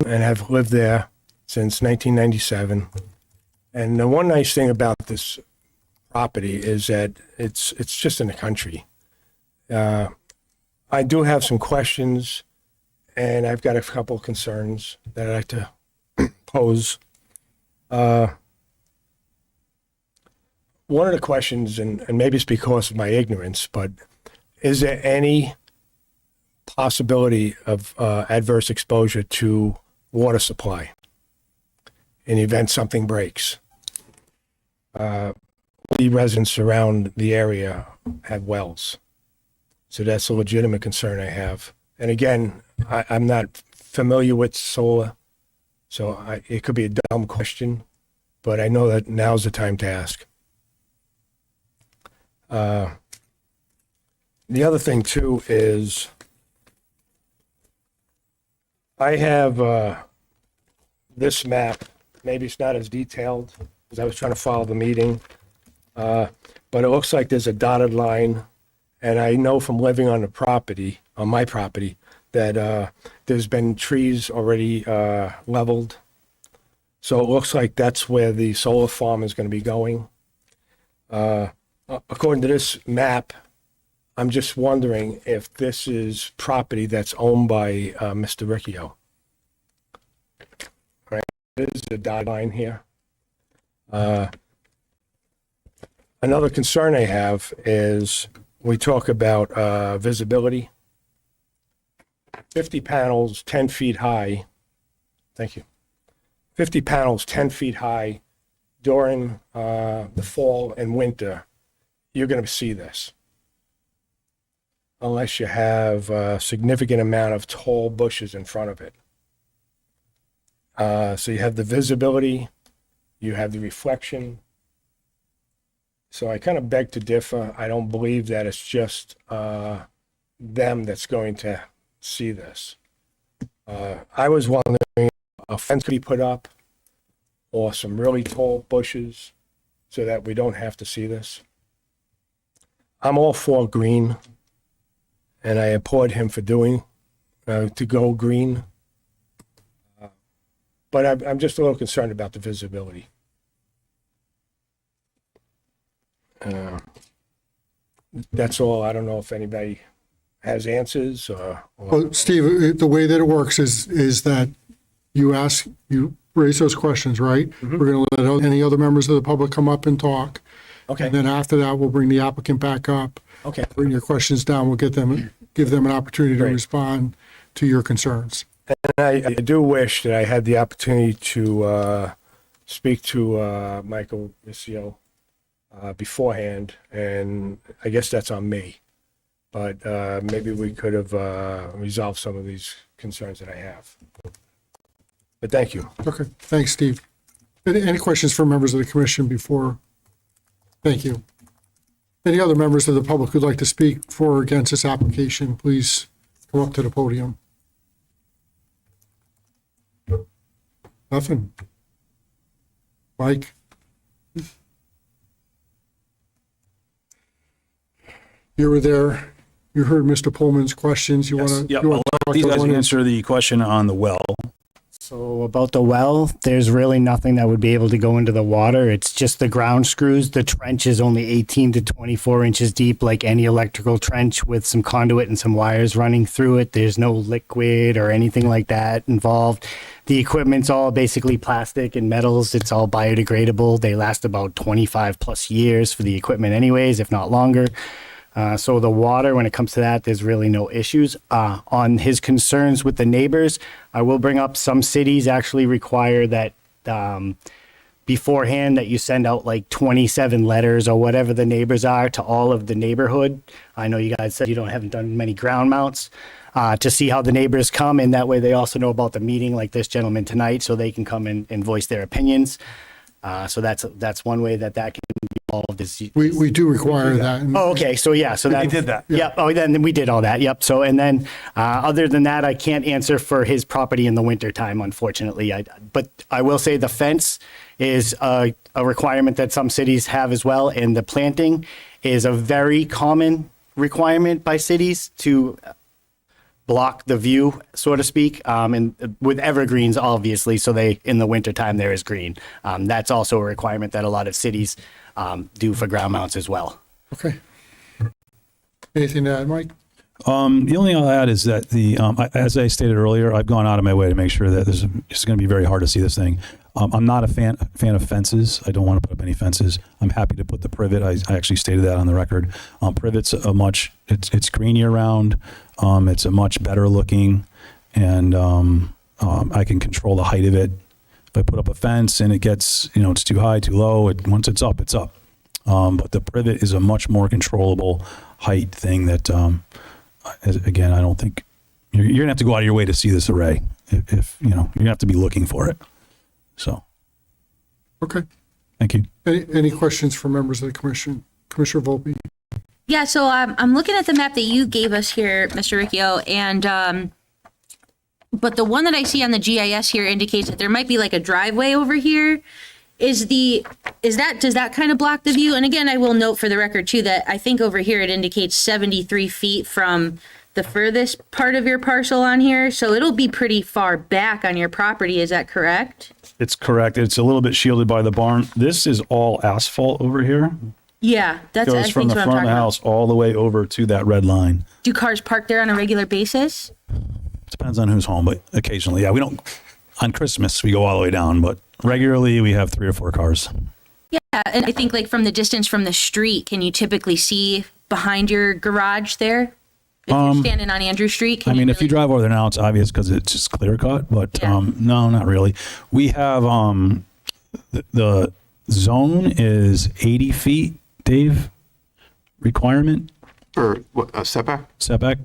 and have lived there since 1997. And the one nice thing about this property is that it's just in the country. I do have some questions, and I've got a couple of concerns that I'd like to pose. One of the questions, and maybe it's because of my ignorance, but is there any possibility of adverse exposure to water supply in the event something breaks? The residents around the area have wells, so that's a legitimate concern I have. And again, I'm not familiar with solar, so it could be a dumb question, but I know that now's the time to ask. The other thing too is I have this map. Maybe it's not as detailed because I was trying to follow the meeting, but it looks like there's a dotted line, and I know from living on my property, that there's been trees already leveled. So it looks like that's where the solar farm is going to be going. According to this map, I'm just wondering if this is property that's owned by Mr. Riccio. Right, there's the dotted line here. Another concern I have is we talk about visibility. 50 panels, 10 feet high. Thank you. 50 panels, 10 feet high during the fall and winter. You're going to see this. Unless you have a significant amount of tall bushes in front of it. So you have the visibility, you have the reflection. So I kind of beg to differ. I don't believe that it's just them that's going to see this. I was wondering if a fence could be put up or some really tall bushes so that we don't have to see this. I'm all for green, and I applaud him for doing, to go green. But I'm just a little concerned about the visibility. That's all. I don't know if anybody has answers or Well, Steve, the way that it works is that you raise those questions, right? We're going to let any other members of the public come up and talk. okay, And then after that, we'll bring the applicant back up, okay. bring your questions down. We'll give them an opportunity to Great. respond to your concerns. And I do wish that I had the opportunity to speak to Michael Riccio beforehand, and I guess that's on me. But maybe we could have resolved some of these concerns that I have. But thank you. Okay, thanks, Steve. Any questions from members of the commission before? Thank you. Any other members of the public who'd like to speak for or against this application, please come up to the podium. Nothing. Mike? You were there. You heard Mr. Pullman's questions. You want to? Yep, I'll let these guys answer the question on the well. So about the well, there's really nothing that would be able to go into the water. It's just the ground screws. The trench is only 18 to 24 inches deep, like any electrical trench, with some conduit and some wires running through it. There's no liquid or anything like that involved. The equipment's all basically plastic and metals. It's all biodegradable. They last about 25 plus years for the equipment anyways, if not longer. So the water, when it comes to that, there's really no issues. On his concerns with the neighbors, I will bring up some cities actually require that beforehand that you send out like 27 letters or whatever the neighbors are to all of the neighborhood. I know you guys said you haven't done many ground mounts to see how the neighbors come, and that way they also know about the meeting like this gentleman tonight, so they can come and voice their opinions. So that's one way that can be involved. We do require that. Oh, okay. So yeah, so They did that. Yep. Oh, then we did all that. Yep. So and then other than that, I can't answer for his property in the winter time, unfortunately. But I will say the fence is a requirement that some cities have as well, and the planting is a very common requirement by cities to block the view, so to speak, and with evergreens, obviously, so they, in the wintertime, there is green. That's also a requirement that a lot of cities do for ground mounts as well. Okay. Anything to add, Mike? The only thing I'll add is that as I stated earlier, I've gone out of my way to make sure that it's going to be very hard to see this thing. I'm not a fan of fences. I don't want to put up any fences. I'm happy to put the privet. I actually stated that on the record. Privet's it's green year round. It's a much better looking, and I can control the height of it. If I put up a fence and it gets, it's too high, too low, once it's up, it's up. But the privet is a much more controllable height thing that, again, I don't think you're going to have to go out of your way to see this array. If you're going to have to be looking for it. So. Okay. Thank you. Any questions from members of the commission? Commissioner Volpe? Yeah, so I'm looking at the map that you gave us here, Mr. Riccio, and but the one that I see on the GIS here indicates that there might be like a driveway over here. Does that kind of block the view? And again, I will note for the record too that I think over here it indicates 73 feet from the furthest part of your parcel on here, so it'll be pretty far back on your property. Is that correct? It's correct. It's a little bit shielded by the barn. This is all asphalt over here. Yeah, that's I Goes think from the what I'm front of talking the about. house all the way over to that red line. Do cars park there on a regular basis? Depends on who's home, but occasionally, yeah. We don't, on Christmas, we go all the way down, but regularly we have 3 or 4 cars. Yeah, and I think like from the distance from the street, can you typically see behind your garage there? If you're standing on Andrew Street, I mean, if you drive over there now, it's obvious because it's just clear cut, but Yeah. no, not really. We have the zone is 80 feet, Dave, requirement, For what, a setback? setback,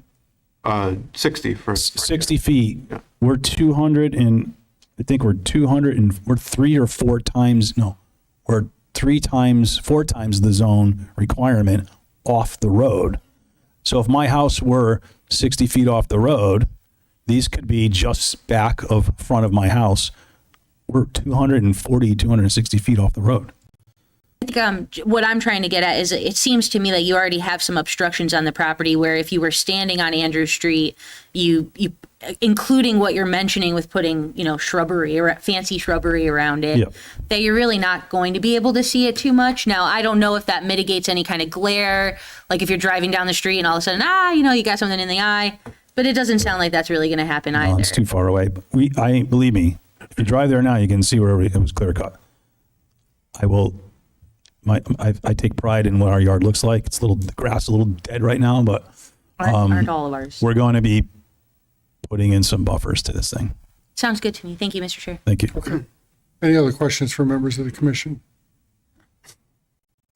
60 for. 60 feet. Yeah. We're 200 and I think we're 200 and we're 3 or 4 times, no, we're 4 times the zone requirement off the road. So if my house were 60 feet off the road, these could be just back of front of my house. We're 240, 260 feet off the road. I think what I'm trying to get at is it seems to me that you already have some obstructions on the property where if you were standing on Andrew Street, you including what you're mentioning with putting, shrubbery or fancy shrubbery around it, Yep. that you're really not going to be able to see it too much. Now, I don't know if that mitigates any kind of glare, like if you're driving down the street and all of a sudden, you got something in the eye, but it doesn't sound like that's really going to happen No, either. it's too far away. But believe me, if you drive there now, you can see where it was clear cut. I take pride in what our yard looks like. The grass is a little dead right now, but Aren't all of ours. we're going to be putting in some buffers to this thing. Sounds good to me. Thank you, Mr. Chair. Thank you. Okay. Any other questions from members of the commission?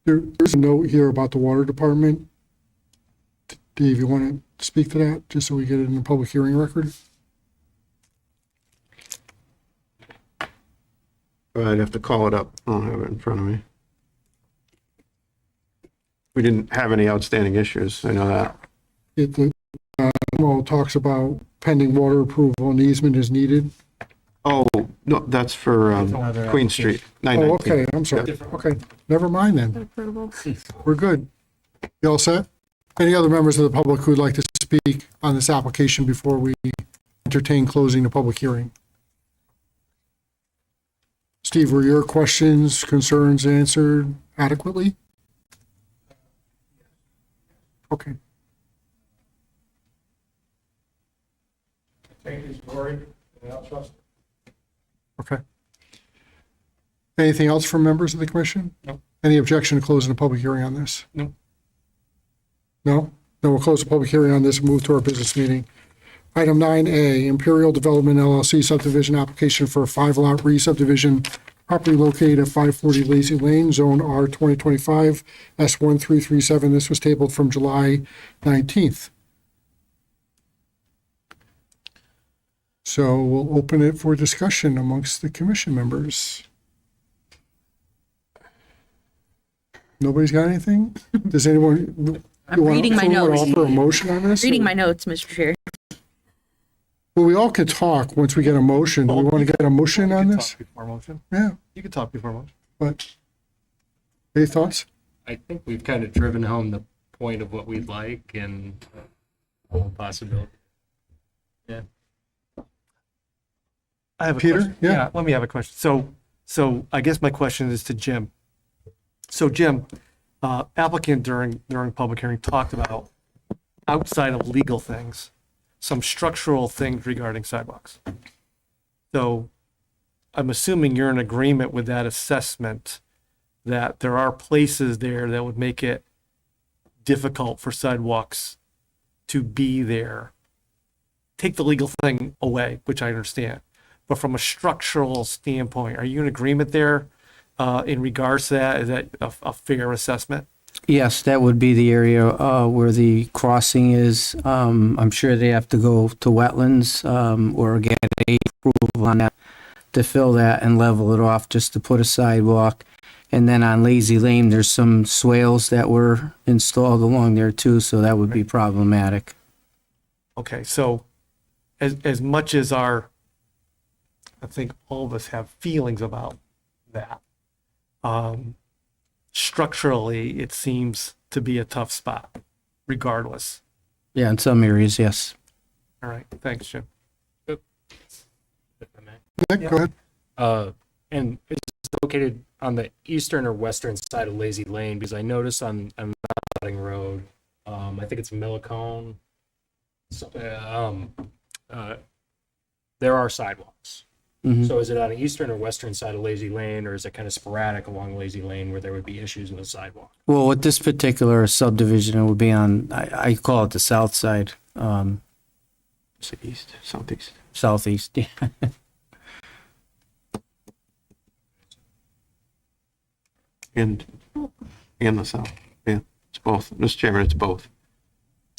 There's a note here about the water department. Dave, you want to speak to that, just so we get it in the public hearing record? I'd have to call it up. I don't have it in front of me. We didn't have any outstanding issues. I know that. Well, talks about pending water approval and easement is needed. Oh, no, that's for Queen Street, Oh, 919. okay, I'm sorry. Okay, never mind then. Approval. We're good. You all set? Any other members of the public who'd like to speak on this application before we entertain closing the public hearing? Steve, were your questions, concerns answered adequately? Okay. Okay. Anything else from members of the commission? No. Any objection to closing the public hearing on this? No. No? Then we'll close the public hearing on this and move to our business meeting. Item 9A, Imperial Development LLC subdivision application for a 5-lot re-subdivision, property located at 540 Lazy Lane, Zone R 2025, S1337. This was tabled from July 19th. So we'll open it for discussion amongst the commission members. Nobody's got anything? Does anyone? I'm reading my notes. Offer a motion on this? Reading my notes, Mr. Chair. Well, we all could talk once we get a motion. Do we want to get a motion on this? Talk before motion. Yeah, You can talk before motion. but any thoughts? I think we've kind of driven home the point of what we'd like and possibility. Yeah. I have a Peter? question. Yeah. Let me have a question. So I guess my question is to Jim. So Jim, applicant during public hearing talked about outside of legal things, some structural things regarding sidewalks. So I'm assuming you're in agreement with that assessment that there are places there that would make it difficult for sidewalks to be there. Take the legal thing away, which I understand. But from a structural standpoint, are you in agreement there in regards to that? Is that a fair assessment? Yes, that would be the area where the crossing is. I'm sure they have to go to wetlands or get a approval on that to fill that and level it off just to put a sidewalk. And then on Lazy Lane, there's some swales that were installed along there too, so that would be problematic. Okay, so as much as I think all of us have feelings about that, structurally, it seems to be a tough spot, regardless. Yeah, in some areas, yes. All right, thanks, Jim. If I may. Nick, go ahead. And it's located on the eastern or western side of Lazy Lane, because I noticed on Notting Road, I think it's Millicone, there are sidewalks. Mhm. So is it on the eastern or western side of Lazy Lane, or is it kind of sporadic along Lazy Lane where there would be issues with the sidewalk? Well, with this particular subdivision, it would be on, I call it the south side, East, southeast. southeast. And the south. Yeah, it's both. Mr. Chairman, it's both.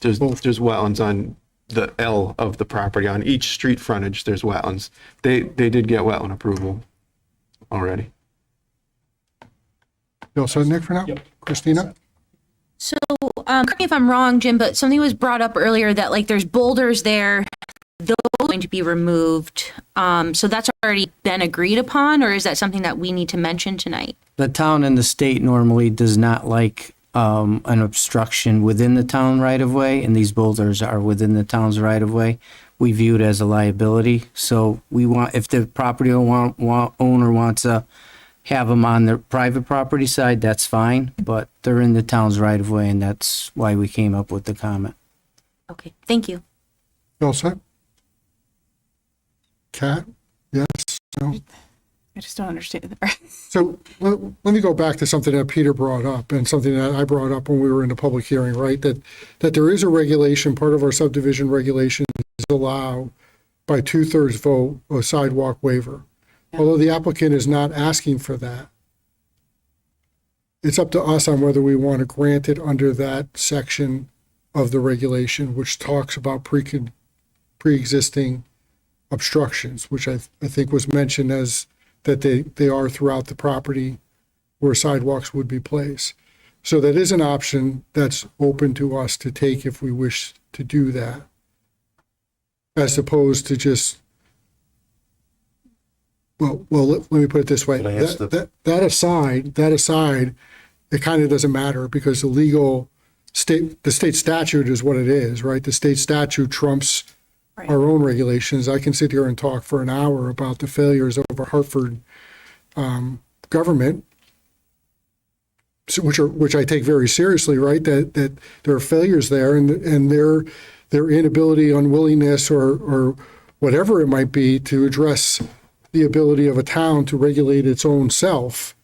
There's wetlands on the L of the property. On each street frontage, there's wetlands. They did get wetland approval already. You all set, Nick, for now? Yep. Christina? So, correct me if I'm wrong, Jim, but something was brought up earlier that like there's boulders there, those are going to be removed. So that's already been agreed upon, or is that something that we need to mention tonight? The town and the state normally does not like an obstruction within the town right of way, and these boulders are within the town's right of way. We view it as a liability. So we want, if the property owner wants to have them on the private property side, that's fine, but they're in the town's right of way, and that's why we came up with the comment. Okay, thank you. You all set? Kat? Yes? No? I just don't understand. So let me go back to something that Peter brought up and something that I brought up when we were in the public hearing, right? That there is a regulation, part of our subdivision regulation is allow by 2/3 vote a sidewalk waiver. Although the applicant is not asking for that, it's up to us on whether we want to grant it under that section of the regulation, which talks about pre-existing obstructions, which I think was mentioned as that they are throughout the property where sidewalks would be placed. So that is an option that's open to us to take if we wish to do that, as opposed to just, well, let me put it this way. Can I ask That aside, it kind of doesn't matter because the state statute is what it is, right? The state statute trumps our own regulations. I can sit here and talk for an hour about the failures of our Hartford government, which I take very seriously, right? That there are failures there, and their inability, unwillingness, or whatever it might be to address the ability of a town to regulate its own self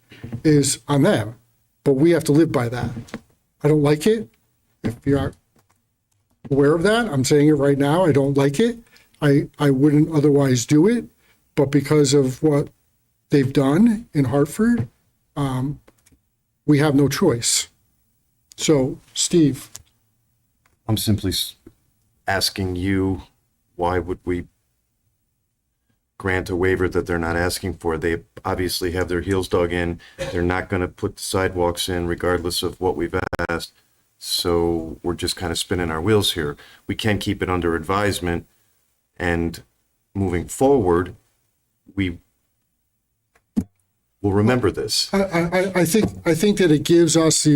is on them. But we have to live by that. I don't like it. If you're not aware of that, I'm saying it right now. I don't like it. I wouldn't otherwise do it, but because of what they've done in Hartford, we have no choice. So, Steve. I'm simply asking you, why would we grant a waiver that they're not asking for? They obviously have their heels dug in. They're not going to put the sidewalks in regardless of what we've asked. So we're just kind of spinning our wheels here. We can't keep it under advisement, and moving forward, we will remember this. I think that it gives us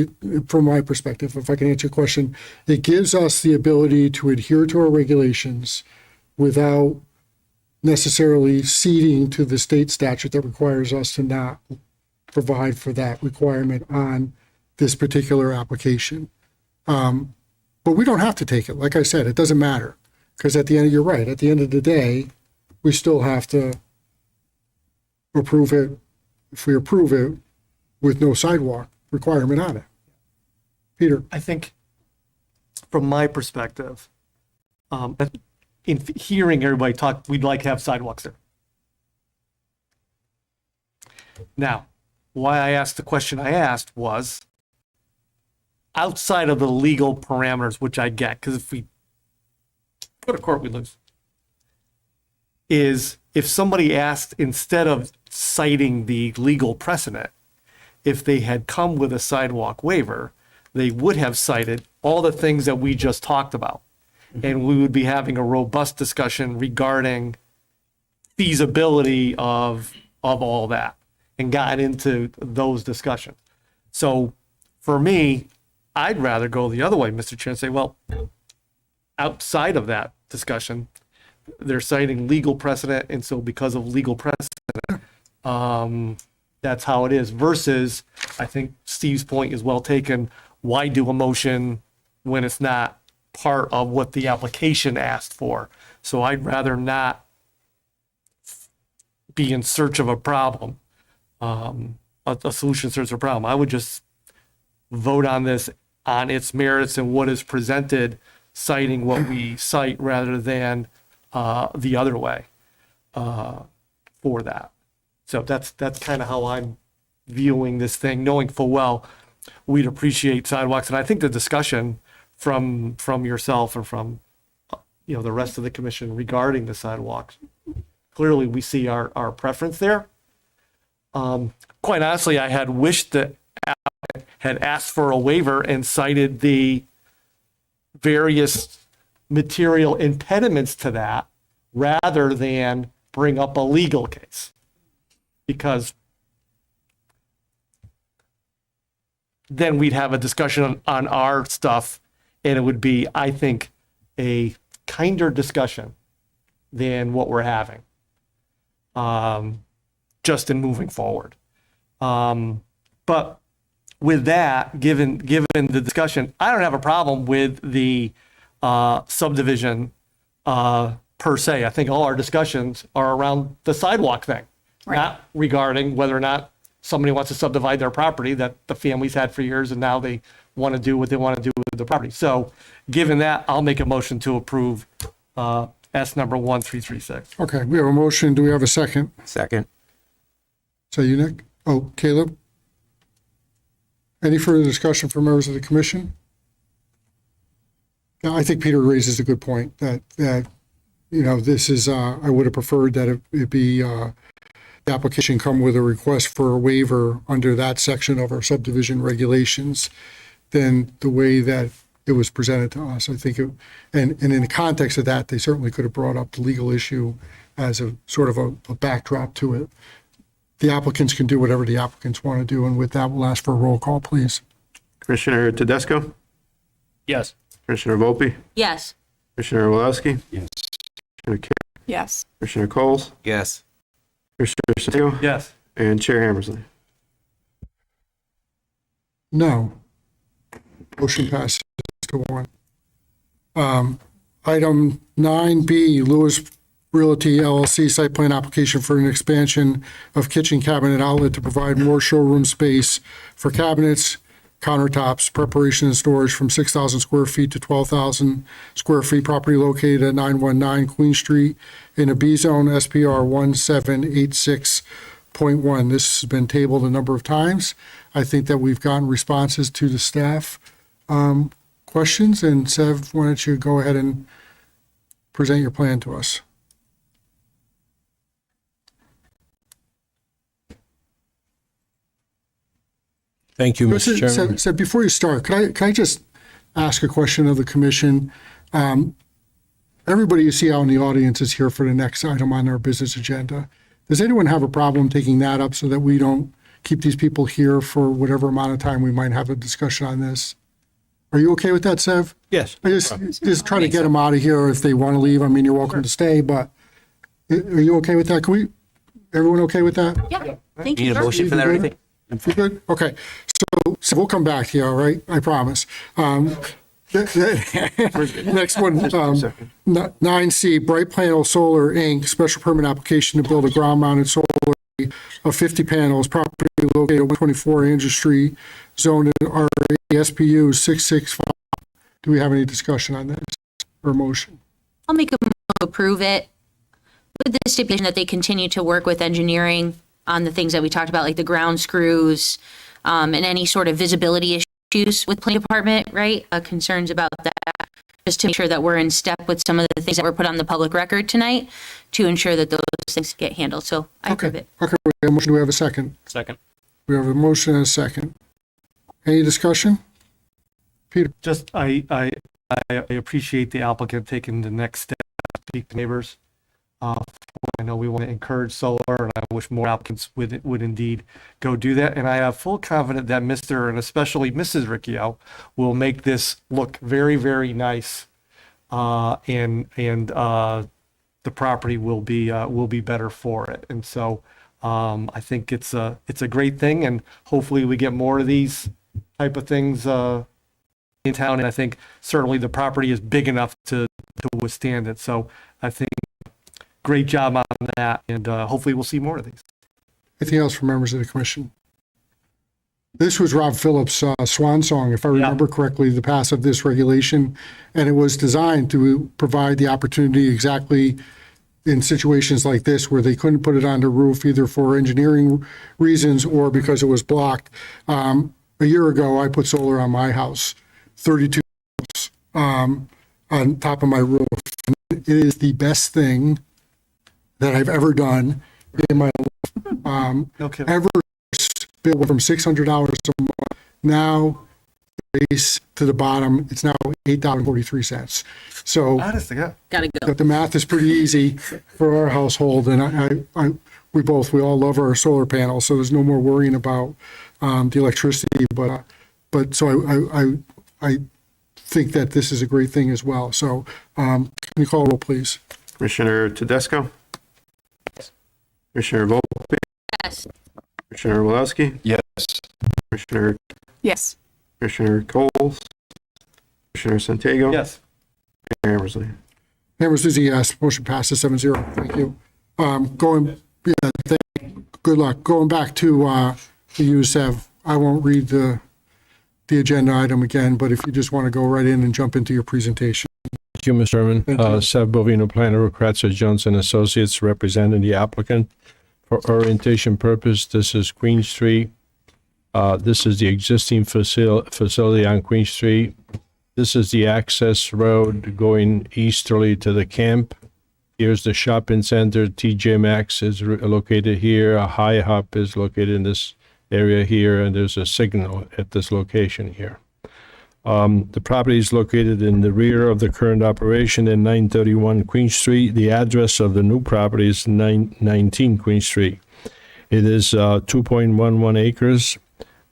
from my perspective, if I can answer your question, it gives us the ability to adhere to our regulations without necessarily ceding to the state statute that requires us to not provide for that requirement on this particular application. But we don't have to take it. Like I said, it doesn't matter, because at the end, you're right. At the end of the day, we still have to approve it. If we approve it with no sidewalk requirement on it. Peter. I think from my perspective, in hearing everybody talk, we'd like to have sidewalks there. Now, why I asked the question I asked was outside of the legal parameters, which I get, because if we go to court, we lose, is if somebody asked, instead of citing the legal precedent, if they had come with a sidewalk waiver, they would have cited all the things that we just talked about. And we would be having a robust discussion regarding feasibility of all that and got into those discussions. So for me, I'd rather go the other way, Mr. Chair, and say, well, outside of that discussion, they're citing legal precedent, and so because of legal precedent, that's how it is. Versus, I think Steve's point is well taken. Why do a motion when it's not part of what the application asked for? So I'd rather not be in search of a problem, a solution search of a problem. I would just vote on this on its merits and what is presented, citing what we cite rather than the other way for that. So that's kind of how I'm viewing this thing, knowing full well we'd appreciate sidewalks. And I think the discussion from yourself and from the rest of the commission regarding the sidewalks, clearly we see our preference there. Quite honestly, I had wished that applicant had asked for a waiver and cited the various material impediments to that rather than bring up a legal case. Because then we'd have a discussion on our stuff, and it would be, I think, a kinder discussion than what we're having, just in moving forward. But with that, given the discussion, I don't have a problem with the subdivision per se. I think all our discussions are around the sidewalk thing, not regarding whether or not somebody wants to subdivide their property that the family's had for years and now they want to do what they want to do with the property. So given that, I'll make a motion to approve S number 1336. Okay, we have a motion. Do we have a second? Second. Is that you, Nick? Oh, Caleb? Any further discussion from members of the commission? I think Peter raises a good point that this is, I would have preferred that it be the application come with a request for a waiver under that section of our subdivision regulations than the way that it was presented to us. I think, and in the context of that, they certainly could have brought up the legal issue as a sort of a backdrop to it. The applicants can do whatever the applicants want to do, and with that, we'll ask for a roll call, please. Commissioner Tedesco? Yes. Commissioner Volpe? Yes. Commissioner Woloski? Yes. Commissioner Carey? Yes. Commissioner Coles? Yes. Commissioner Santiago? Yes. And Chair Hammersley. No. Motion passes to 1. Item 9B, Lewis Realty LLC site plan application for an expansion of kitchen cabinet outlet to provide more showroom space for cabinets, countertops, preparation and storage from 6,000 square feet to 12,000 square feet. Property located at 919 Queen Street in a B zone, SPR 1786.1. This has been tabled a number of times. I think that we've gotten responses to the staff questions. And Sev, why don't you go ahead and present your plan to us? Thank you, Mr. Chairman. So before you start, can I just ask a question of the commission? Everybody you see out in the audience is here for the next item on our business agenda. Does anyone have a problem taking that up so that we don't keep these people here for whatever amount of time we might have a discussion on this? Are you okay with that, Sev? Yes. I just try to get them out of here if they want to leave. I mean, you're welcome to stay, but are you okay with that? Everyone okay with that? Yeah. Thank You you. need a motion for that or anything? You good? Okay. So we'll come back to you, all right? I promise. Next one, 9C, Bright Panel Solar, Inc., special permit application to build a ground-mounted solar array of 50 panels, property located at 124 Andrew Street, zoned in RA, SPU 665. Do we have any discussion on this or motion? I'll make a motion to approve it with the stipulation that they continue to work with engineering on the things that we talked about, like the ground screws, and any sort of visibility issues with planning department, right? Concerns about that, just to make sure that we're in step with some of the things that were put on the public record tonight to ensure that those things get handled. So I approve it. Okay, we have a motion. Do we have a second? Second. We have a motion and a second. Any discussion? Peter? Just, I appreciate the applicant taking the next step, to speak to neighbors. I know we want to encourage solar, and I wish more applicants would indeed go do that. And I have full confidence that Mr. and especially Mrs. Riccio will make this look very, very nice, and the property will be better for it. And so I think it's a great thing, and hopefully we get more of these type of things in town. And I think certainly the property is big enough to withstand it. So I think great job on that, and hopefully we'll see more of these. Anything else from members of the commission? This was Rob Phillips' swan song, if I remember correctly, the pass of this regulation, and it was designed to provide the opportunity exactly in situations like this where they couldn't put it on the roof either for engineering reasons or because it was blocked. A year ago, I put solar on my house, 32 on top of my roof. It is the best thing that I've ever done in my life. Okay. Ever bill went from $600 a month. Now, base to the bottom, it's now $8.43. So Honestly, yeah. Gotta go. the math is pretty easy for our household, and we all love our solar panels, so there's no more worrying about the electricity. But so I think that this is a great thing as well. So can you call a roll, please? Commissioner Tedesco? Commissioner Volpe? Yes. Commissioner Woloski? Yes. Commissioner Yes. Commissioner Coles? Commissioner Santiago? Yes. Mayor Hammersley. Hammersley, yes. Motion passes 7-0. Thank you. Good luck. Going back to you, Sev, I won't read the agenda item again, but if you just want to go right in and jump into your presentation. Thank you, Mr. Chairman. Seth Bovino, planner of Kratzer Jones and Associates, representing the applicant. For orientation purpose, this is Queen Street. This is the existing facility on Queen Street. This is the access road going easterly to the camp. Here's the shopping center. TJ Maxx is located here. A High Hop is located in this area here, and there's a Signal at this location here. The property is located in the rear of the current operation in 931 Queen Street. The address of the new property is 919 Queen Street. It is 2.11 acres,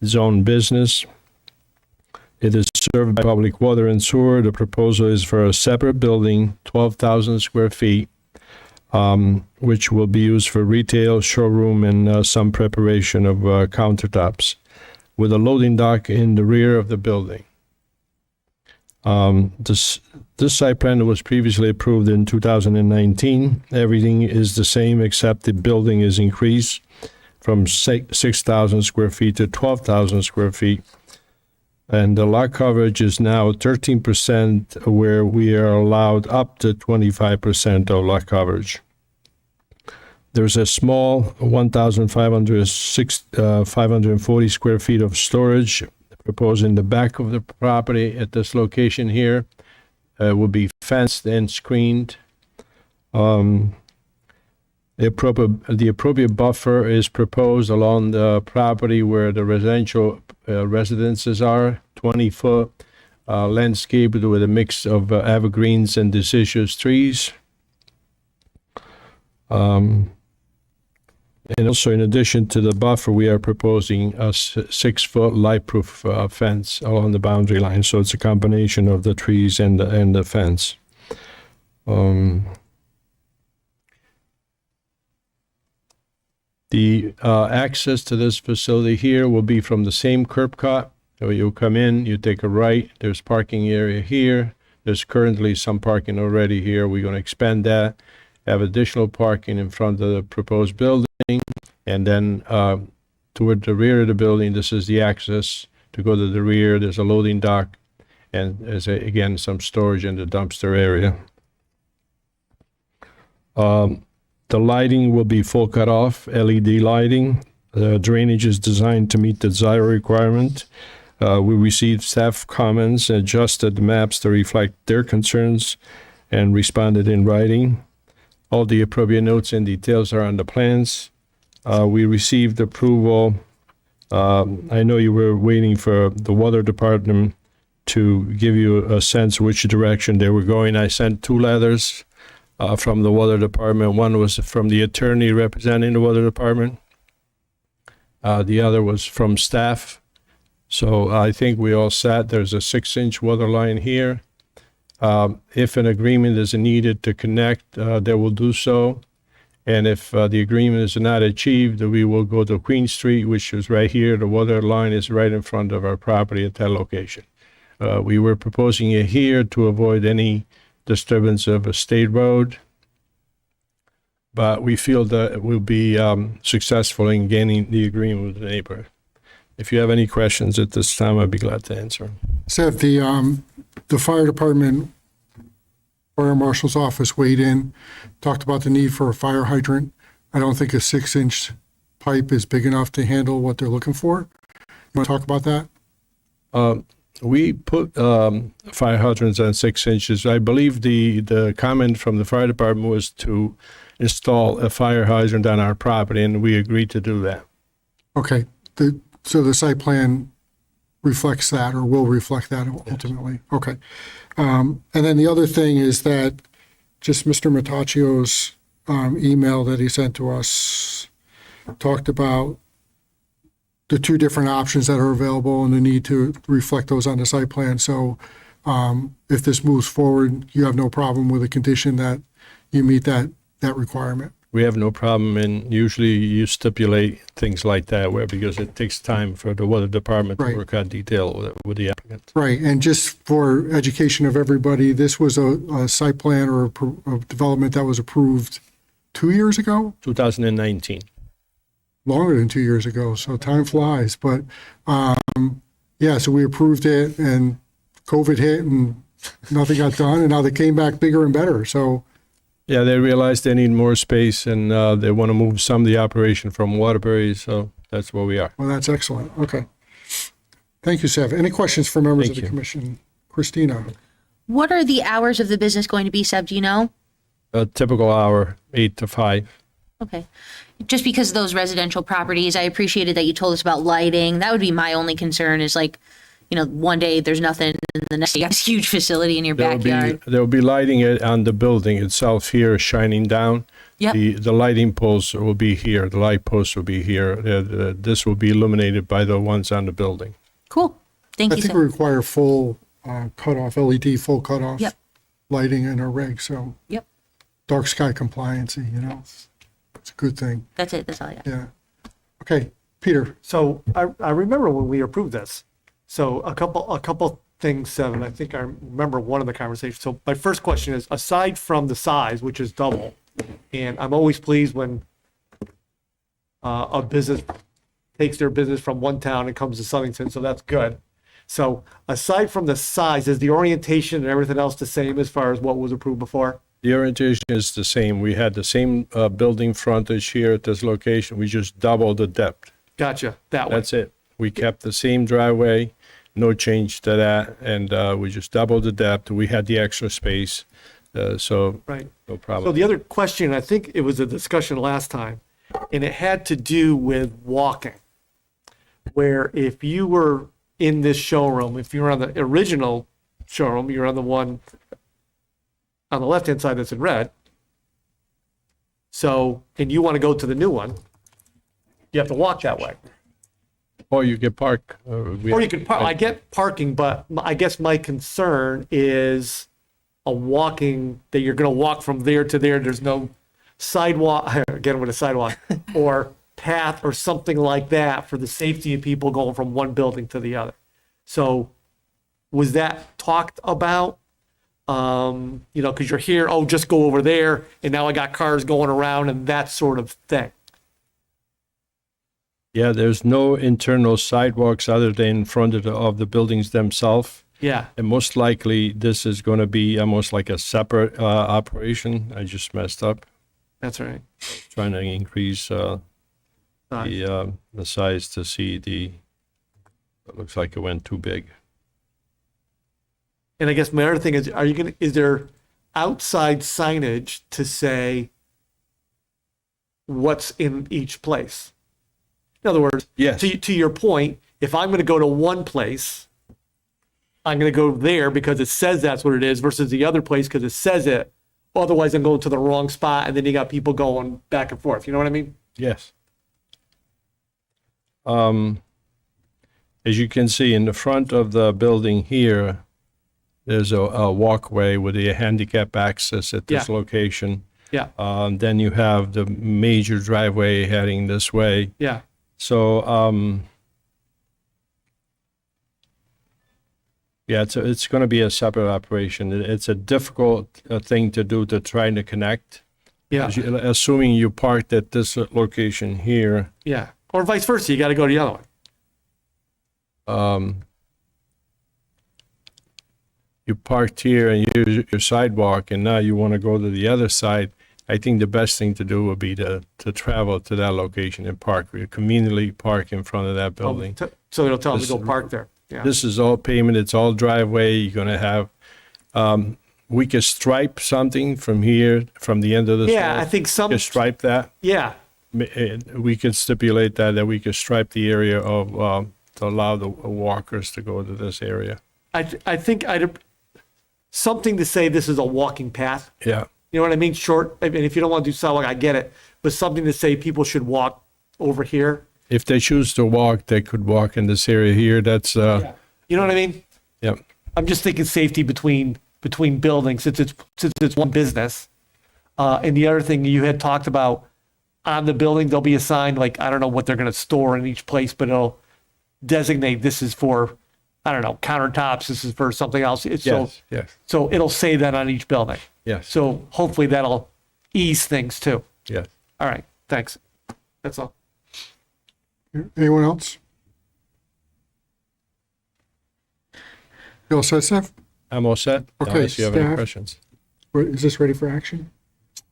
zone business. It is served by public water and sewer. The proposal is for a separate building, 12,000 square feet, which will be used for retail, showroom, and some preparation of countertops, with a loading dock in the rear of the building. This site plan was previously approved in 2019. Everything is the same except the building is increased from 6,000 square feet to 12,000 square feet. And the lot coverage is now 13%, where we are allowed up to 25% of lot coverage. There's a small 540 square feet of storage proposed in the back of the property at this location here. Will be fenced and screened. The appropriate buffer is proposed along the property where the residential residences are, 20-foot landscaped with a mix of evergreens and deciduous trees. And also, in addition to the buffer, we are proposing a 6-foot light-proof fence along the boundary line. So it's a combination of the trees and the fence. The access to this facility here will be from the same curb cut. So you come in, you take a right. There's parking area here. There's currently some parking already here. We're going to expand that. Have additional parking in front of the proposed building. And then toward the rear of the building, this is the access to go to the rear. There's a loading dock, and there's, again, some storage in the dumpster area. The lighting will be full cutoff, LED lighting. The drainage is designed to meet the desired requirement. We received staff comments, adjusted the maps to reflect their concerns, and responded in writing. All the appropriate notes and details are on the plans. We received approval. I know you were waiting for the water department to give you a sense which direction they were going. I sent 2 letters from the water department. One was from the attorney representing the water department. The other was from staff. So I think we all set. There's a 6-inch water line here. If an agreement is needed to connect, they will do so. And if the agreement is not achieved, we will go to Queen Street, which is right here. The water line is right in front of our property at that location. We were proposing it here to avoid any disturbance of a state road. But we feel that we'll be successful in gaining the agreement with the neighbor. If you have any questions at this time, I'd be glad to answer. Seth, the fire department, fire marshal's office weighed in, talked about the need for a fire hydrant. I don't think a 6-inch pipe is big enough to handle what they're looking for. You want to talk about that? We put fire hydrants on 6 inches. I believe the comment from the fire department was to install a fire hydrant on our property, and we agreed to do that. Okay. So the site plan reflects that, or will reflect that ultimately. Yes. Okay. And then the other thing is that just Mr. Matacio's email that he sent to us talked about the 2 different options that are available and the need to reflect those on the site plan. So if this moves forward, you have no problem with a condition that you meet that requirement. We have no problem, and usually you stipulate things like that because it takes time for the water department to work out detail with the applicant. Right, and just for education of everybody, this was a site plan or a development that was approved 2 years ago? 2019. Longer than 2 years ago, so time flies. But yeah, so we approved it, and COVID hit, and nothing got done, and now they came back bigger and better. So yeah, they realized they need more space, and they want to move some of the operation from Waterbury, so that's where we are. Well, that's excellent. Okay. Thank you, Sev. Any questions for members of the commission? Christina? What are the hours of the business going to be, Seb? Do you know? A typical hour, 8 to 5. Okay. Just because those residential properties, I appreciated that you told us about lighting. That would be my only concern is like, one day there's nothing and the next day you have this huge facility in your backyard. There'll be lighting on the building itself here shining down. Yep. The lighting posts will be here, the light posts will be here. This will be illuminated by the ones on the building. Cool. Thank I you, think sir. we require full cutoff, LED full cutoff. Yep. Lighting in our reg, so Yep. dark sky compliancy, it's a good thing, That's it. That's all I got. yeah. Okay, Peter, So I remember when we approved this. So a couple things, and I think I remember one of the conversations. So my first question is, aside from the size, which is double, and I'm always pleased when a business takes their business from one town and comes to Southington, so that's good. So aside from the size, is the orientation and everything else the same as far as what was approved before? The orientation is the same. We had the same building frontage here at this location. We just doubled the depth. Gotcha, that way. That's it. We kept the same driveway, no change to that, and we just doubled the depth. We had the extra space, so Right. no So problem. the other question, I think it was a discussion last time, and it had to do with walking. Where if you were in this showroom, if you were on the original showroom, you're on the one on the left-hand side that's in red. So, and you want to go to the new one, you have to walk that way. Or you can park. Or you could park, I get parking, but I guess my concern is a walking, that you're gonna walk from there to there, there's no sidewalk, again with a sidewalk, or path or something like that for the safety of people going from one building to the other. So was that talked about? Because you're here, oh, just go over there, and now I got cars going around and that sort of thing. Yeah, there's no internal sidewalks other than in front of the buildings themselves. Yeah, And most likely, this is going to be almost like a separate operation. I just messed up, that's right. trying to increase the size to see it looks like it went too big. And I guess my other thing is, is there outside signage to say what's in each place? In other words, Yes. to your point, if I'm going to go to one place, I'm going to go there because it says that's what it is versus the other place because it says it. Otherwise, I'm going to the wrong spot, and then you got people going back and forth. You know what I mean? Yes. As you can see in the front of the building here, there's a walkway with a handicap access at this Yeah. location. Yeah, Then you have the major driveway heading this way. yeah. So, yeah, it's going to be a separate operation. It's a difficult thing to do to try to connect. Yeah, Assuming you parked at this location here, yeah. Or vice versa, you got to go to the other one. you parked here and use your sidewalk, and now you want to go to the other side. I think the best thing to do would be to travel to that location and park. We conveniently park in front of that building. So it'll tell them to This- go park there. Yeah. This is all pavement, it's all driveway. You're gonna have, we could stripe something from here, from the end of the. Yeah, I think some, Just stripe that. yeah, We could stipulate that we could stripe the area of, to allow the walkers to go to this area. I think something to say this is a walking path. Yeah, You know what I mean? Short, I mean, if you don't want to do sidewalk, I get it. But something to say people should walk over here. if they choose to walk, they could walk in this area here. That's, You know what I mean? yeah. I'm just thinking safety between buildings since it's one business. And the other thing you had talked about on the building, there'll be a sign like, I don't know what they're going to store in each place, but it'll designate this is for, I don't know, countertops. This is for something else. It's Yes. so it'll say that on each building. Yes. So hopefully that'll ease things too. Yes. All right. Thanks. That's all. anyone else? You all set, Steph? I'm all set. Okay, Unless you have any staff. questions. Is this ready for action?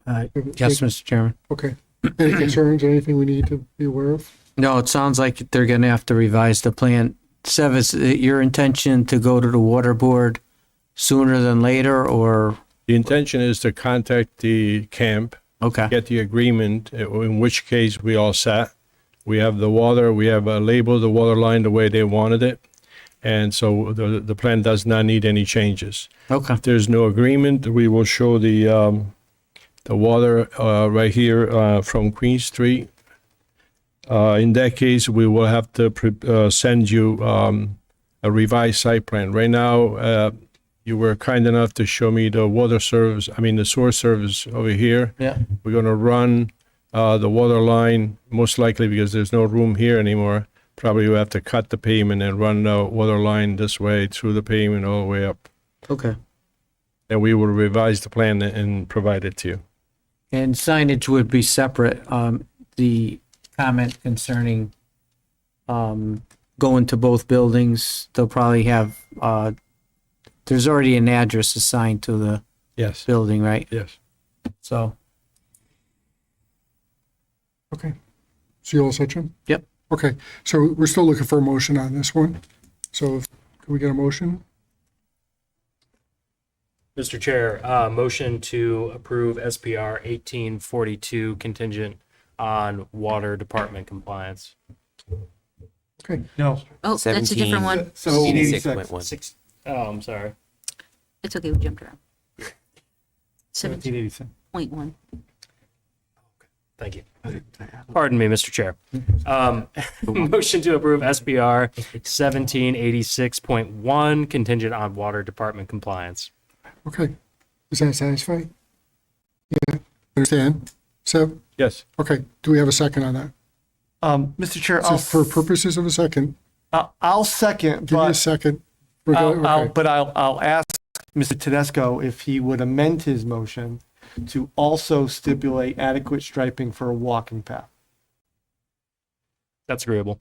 Yes, Mr. Chairman. Okay. Any concerns, anything we need to be aware of? No, it sounds like they're going to have to revise the plan. Sev, is it your intention to go to the water board sooner than later, or The intention is to contact the camp, Okay. get the agreement, in which case we all set. We have the water, we have labeled the water line the way they wanted it. And so the plan does not need any changes. Okay. If there's no agreement, we will show the water right here from Queen Street. In that case, we will have to send you a revised site plan. Right now, you were kind enough to show me the the sewer service over here. Yeah. We're gonna run the water line, most likely because there's no room here anymore. Probably we'll have to cut the pavement and run the water line this way through the pavement all the way up. Okay. And we will revise the plan and provide it to you. And signage would be separate. The comment concerning going to both buildings, they'll probably have, there's already an address assigned to the Yes. building, right? Yes. So, Okay. So you all set, Jim? yep. Okay, so we're still looking for a motion on this one. So can we get a motion? Mr. Chair, motion to approve SPR 1842 contingent on water department compliance. Okay, No. Oh, that's a different one. So 86.1. Oh, I'm sorry. It's okay, we jumped around. 1786. 17.1. Thank you. Pardon me, Mr. Chair. Motion to approve SPR 1786.1 contingent on water department compliance. okay. Does that satisfy? Yeah, understand? Seb? Yes. Okay, do we have a second on that? Mr. Chair, So for purposes of a second, I'll second, give me a but second. We're gonna- okay. I'll ask Mr. Tedesco if he would amend his motion to also stipulate adequate striping for a walking path. That's agreeable.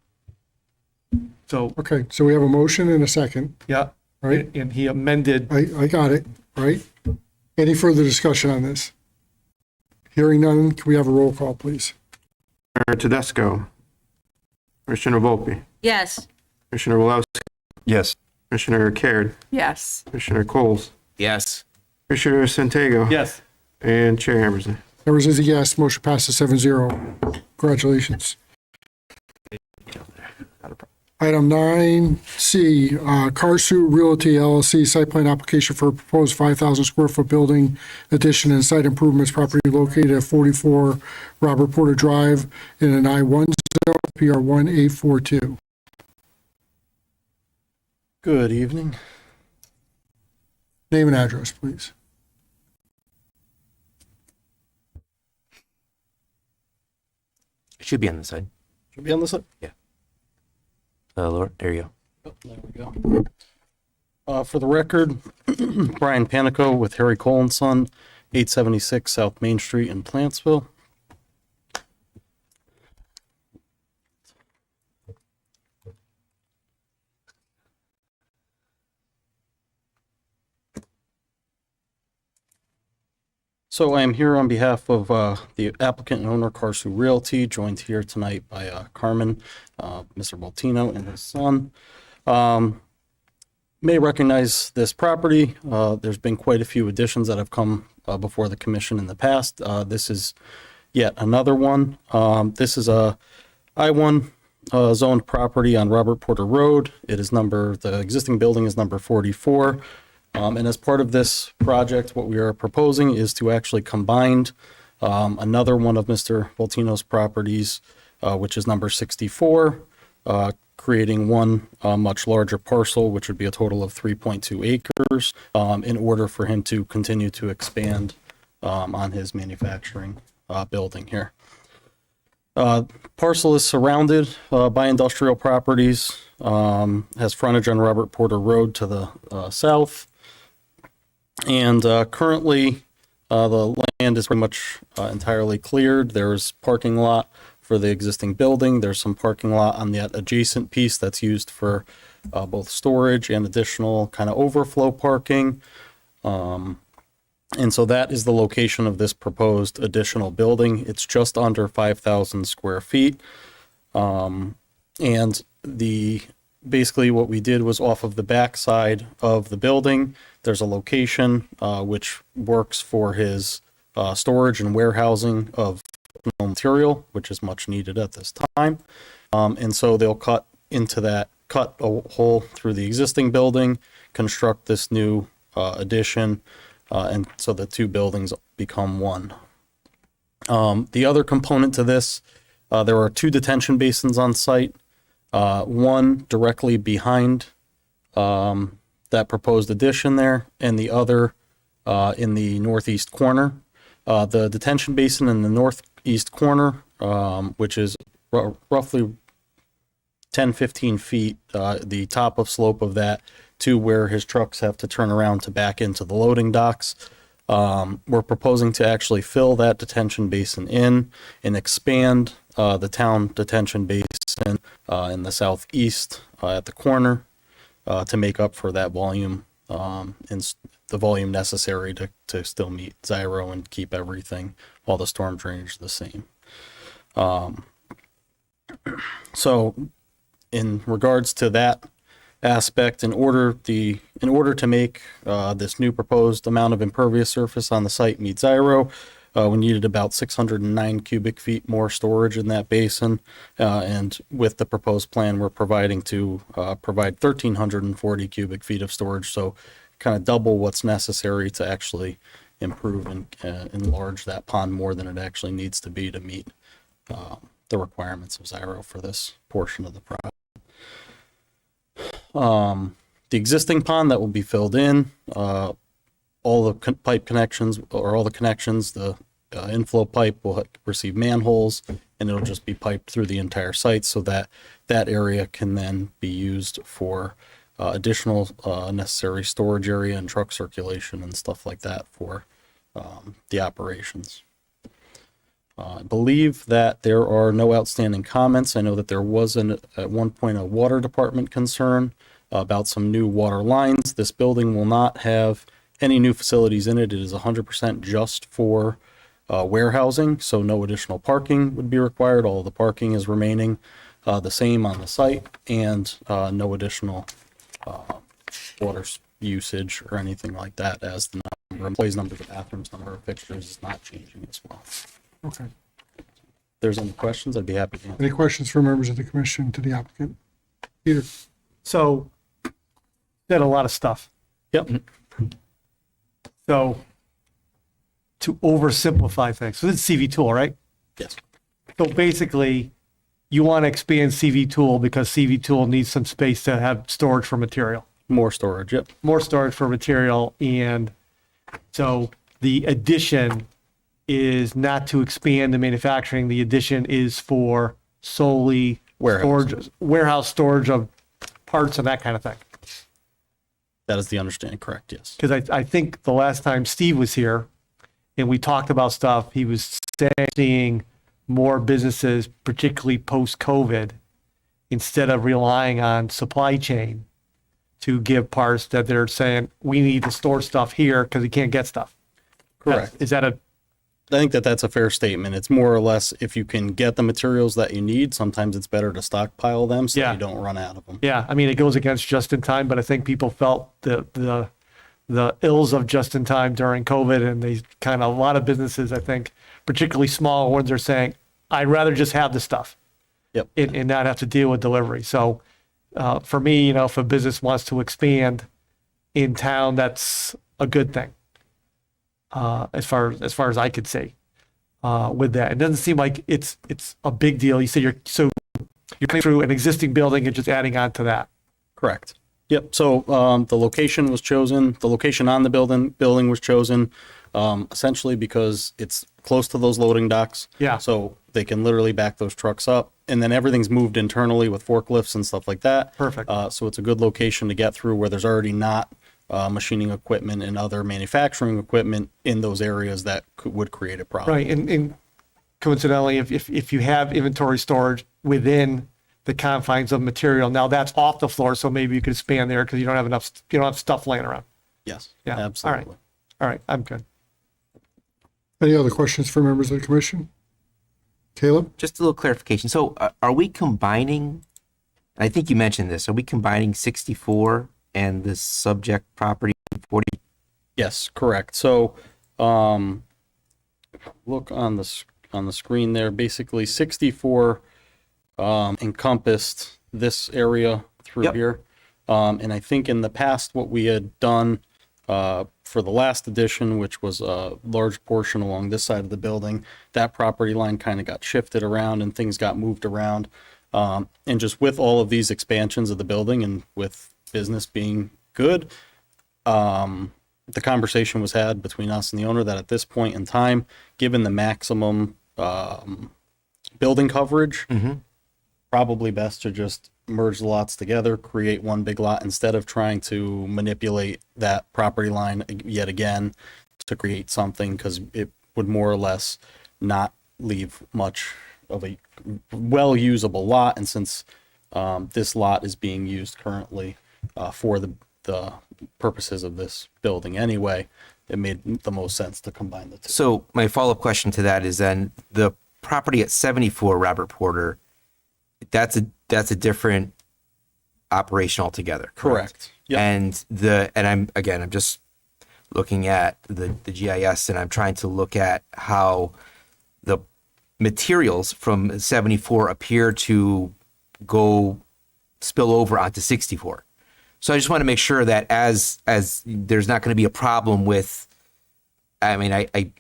So, Okay, so we have a motion and a second, yeah, right? and he amended. I got it, right? Any further discussion on this? Hearing none, can we have a roll call, please? Commissioner Tedesco. Commissioner Volpe. Yes. Commissioner Walowski. Yes. Commissioner Caird. Yes. Commissioner Coles. Yes. Commissioner Santiago. Yes. And Chair Hammerson. Members is a yes, motion passes 7-0. Congratulations. Item 9C, Carsu Realty LLC site plan application for a proposed 5,000 square foot building addition and site improvements property located at 44 Robert Porter Drive in an I-1 zone, PR 1842. Good evening. Name and address, please. It should be on the side. Should be on this side. Laura, there you go. Oh, there we go. For the record, Brian Panico with Harry Cole and Son, 876 South Main Street in Plantsville. So I am here on behalf of the applicant and owner Carsu Realty, joined here tonight by Carmen, Mr. Boltino, and his son. May recognize this property. There's been quite a few additions that have come before the commission in the past. This is yet another one. This is a I-1 zoned property on Robert Porter Road. The existing building is number 44. And as part of this project, what we are proposing is to actually combine another one of Mr. Voltino's properties, which is number 64, creating one much larger parcel, which would be a total of 3.2 acres, in order for him to continue to expand on his manufacturing building here. Parcel is surrounded by industrial properties, has frontage on Robert Porter Road to the south. And currently, the land is pretty much entirely cleared. There's parking lot for the existing building. There's some parking lot on that adjacent piece that's used for both storage and additional kind of overflow parking. And so that is the location of this proposed additional building. It's just under 5,000 square feet. And the basically what we did was off of the back side of the building, there's a location which works for his storage and warehousing of material, which is much needed at this time. And so they'll cut a hole through the existing building, construct this new addition, and so the two buildings become one. The other component to this, there are two detention basins on site, one directly behind that proposed addition there, and the other in the northeast corner. The detention basin in the northeast corner, which is roughly 10, 15 feet, the top of slope of that to where his trucks have to turn around to back into the loading docks. We're proposing to actually fill that detention basin in and expand the town detention basin in the southeast at the corner to make up for that volume and the volume necessary to still meet Zyro and keep everything, all the storm drainage the same. So in regards to that aspect, in order to make this new proposed amount of impervious surface on the site meet Zyro, we needed about 609 cubic feet more storage in that basin, and with the proposed plan, we're providing to provide 1,340 cubic feet of storage, so kind of double what's necessary to actually improve and enlarge that pond more than it actually needs to be to meet the requirements of Zyro for this portion of the project. The existing pond that will be filled in, all the pipe connections or all the connections, the inflow pipe will receive manholes, and it'll just be piped through the entire site so that that area can then be used for additional necessary storage area and truck circulation and stuff like that for the operations. I believe that there are no outstanding comments. I know that there was at one point a water department concern about some new water lines. This building will not have any new facilities in it. It is 100% just for warehousing, so no additional parking would be required. All of the parking is remaining the same on the site, and no additional water usage or anything like that, as the number of employees, number of bathrooms, number of fixtures is not changing as well. Okay. If there's any questions, I'd be happy to answer. Any questions from members of the commission to the applicant? Peter? So, said a lot of stuff. Yep. So, to oversimplify things, so this is CV Tool, right? Yes. So basically, you want to expand CV Tool because CV Tool needs some space to have storage for material. More storage, yep. More storage for material, and so the addition is not to expand the manufacturing. The addition is for solely warehouse storage of parts and that kind of thing. That is the understanding, correct, yes. Because I think the last time Steve was here and we talked about stuff, he was seeing more businesses, particularly post-COVID, instead of relying on supply chain to give parts, that they're saying, we need to store stuff here because we can't get stuff. Correct. Is that a... I think that that's a fair statement. It's more or less, if you can get the materials that you need, sometimes it's better to stockpile them so you don't run out of them. Yeah, I mean, it goes against just in time, but I think people felt the ills of just in time during COVID, and they kind of, a lot of businesses, I think, particularly small ones, are saying, I'd rather just have the stuff. Yep. And not have to deal with delivery. So for me, you know, if a business wants to expand in town, that's a good thing. As far as I could see, with that, it doesn't seem like it's a big deal. You say you're coming through an existing building and just adding on to that. Correct. Yep. So the location was chosen. The location on the building was chosen essentially because it's close to those loading docks. Yeah. So they can literally back those trucks up, and then everything's moved internally with forklifts and stuff like that. Perfect. So it's a good location to get through where there's already not machining equipment and other manufacturing equipment in those areas that would create a problem. Right. And coincidentally, if you have inventory storage within the confines of material, now that's off the floor, so maybe you could expand there because you don't have stuff laying around. Yes. Yeah. Absolutely. All right. I'm good. Any other questions for members of the commission? Caleb? Just a little clarification. So are we combining I think you mentioned this. Are we combining 64 and the subject property 40? Yes, correct. So, look on the screen there. Basically, 64 encompassed this area through Yep. here. And I think in the past, what we had done for the last edition, which was a large portion along this side of the building, that property line kind of got shifted around and things got moved around. And just with all of these expansions of the building and with business being good, the conversation was had between us and the owner that at this point in time, given the maximum building coverage, probably best to just merge the lots together, create one big lot instead of trying to manipulate that property line yet again to create something, because it would more or less not leave much of a well usable lot. And since this lot is being used currently for the purposes of this building anyway, it made the most sense to combine the two. So my follow-up question to that is then the property at 74 Robert Porter, that's a different operation altogether. Correct. Yep. And I'm just looking at the GIS, and I'm trying to look at how the materials from 74 appear to go spill over onto 64. So I just want to make sure that as there's not going to be a problem with, I mean, I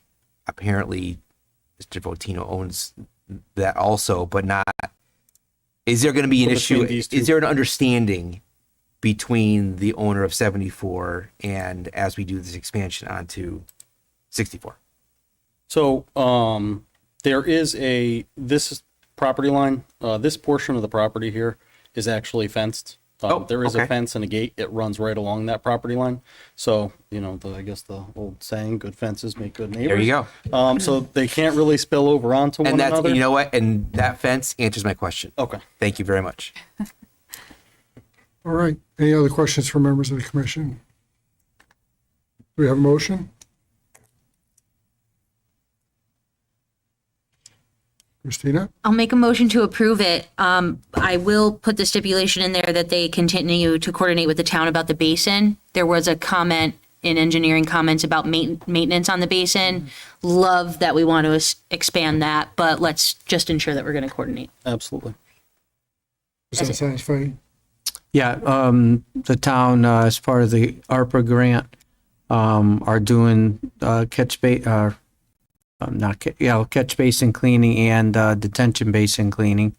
apparently Mr. Votino owns that also, but not, is there going to be an issue? Is there an understanding between the owner of 74 and as we do this expansion onto 64? So there is this property line, this portion of the property here is actually fenced. There is a fence and a gate. It runs right along that property line. So, I guess the old saying, good fences make good neighbors. There you go. So they can't really spill over onto one another. You know what? And that fence answers my question. Okay. Thank you very much. All right. Any other questions from members of the commission? Do we have a motion? Christina? I'll make a motion to approve it. I will put the stipulation in there that they continue to coordinate with the town about the basin. There was a comment in engineering comments about maintenance on the basin. Love that we want to expand that, but let's just ensure that we're going to coordinate. Absolutely. Does that satisfy? Yeah, the town, as part of the ARPA grant, are doing catch basin cleaning and detention basin cleaning.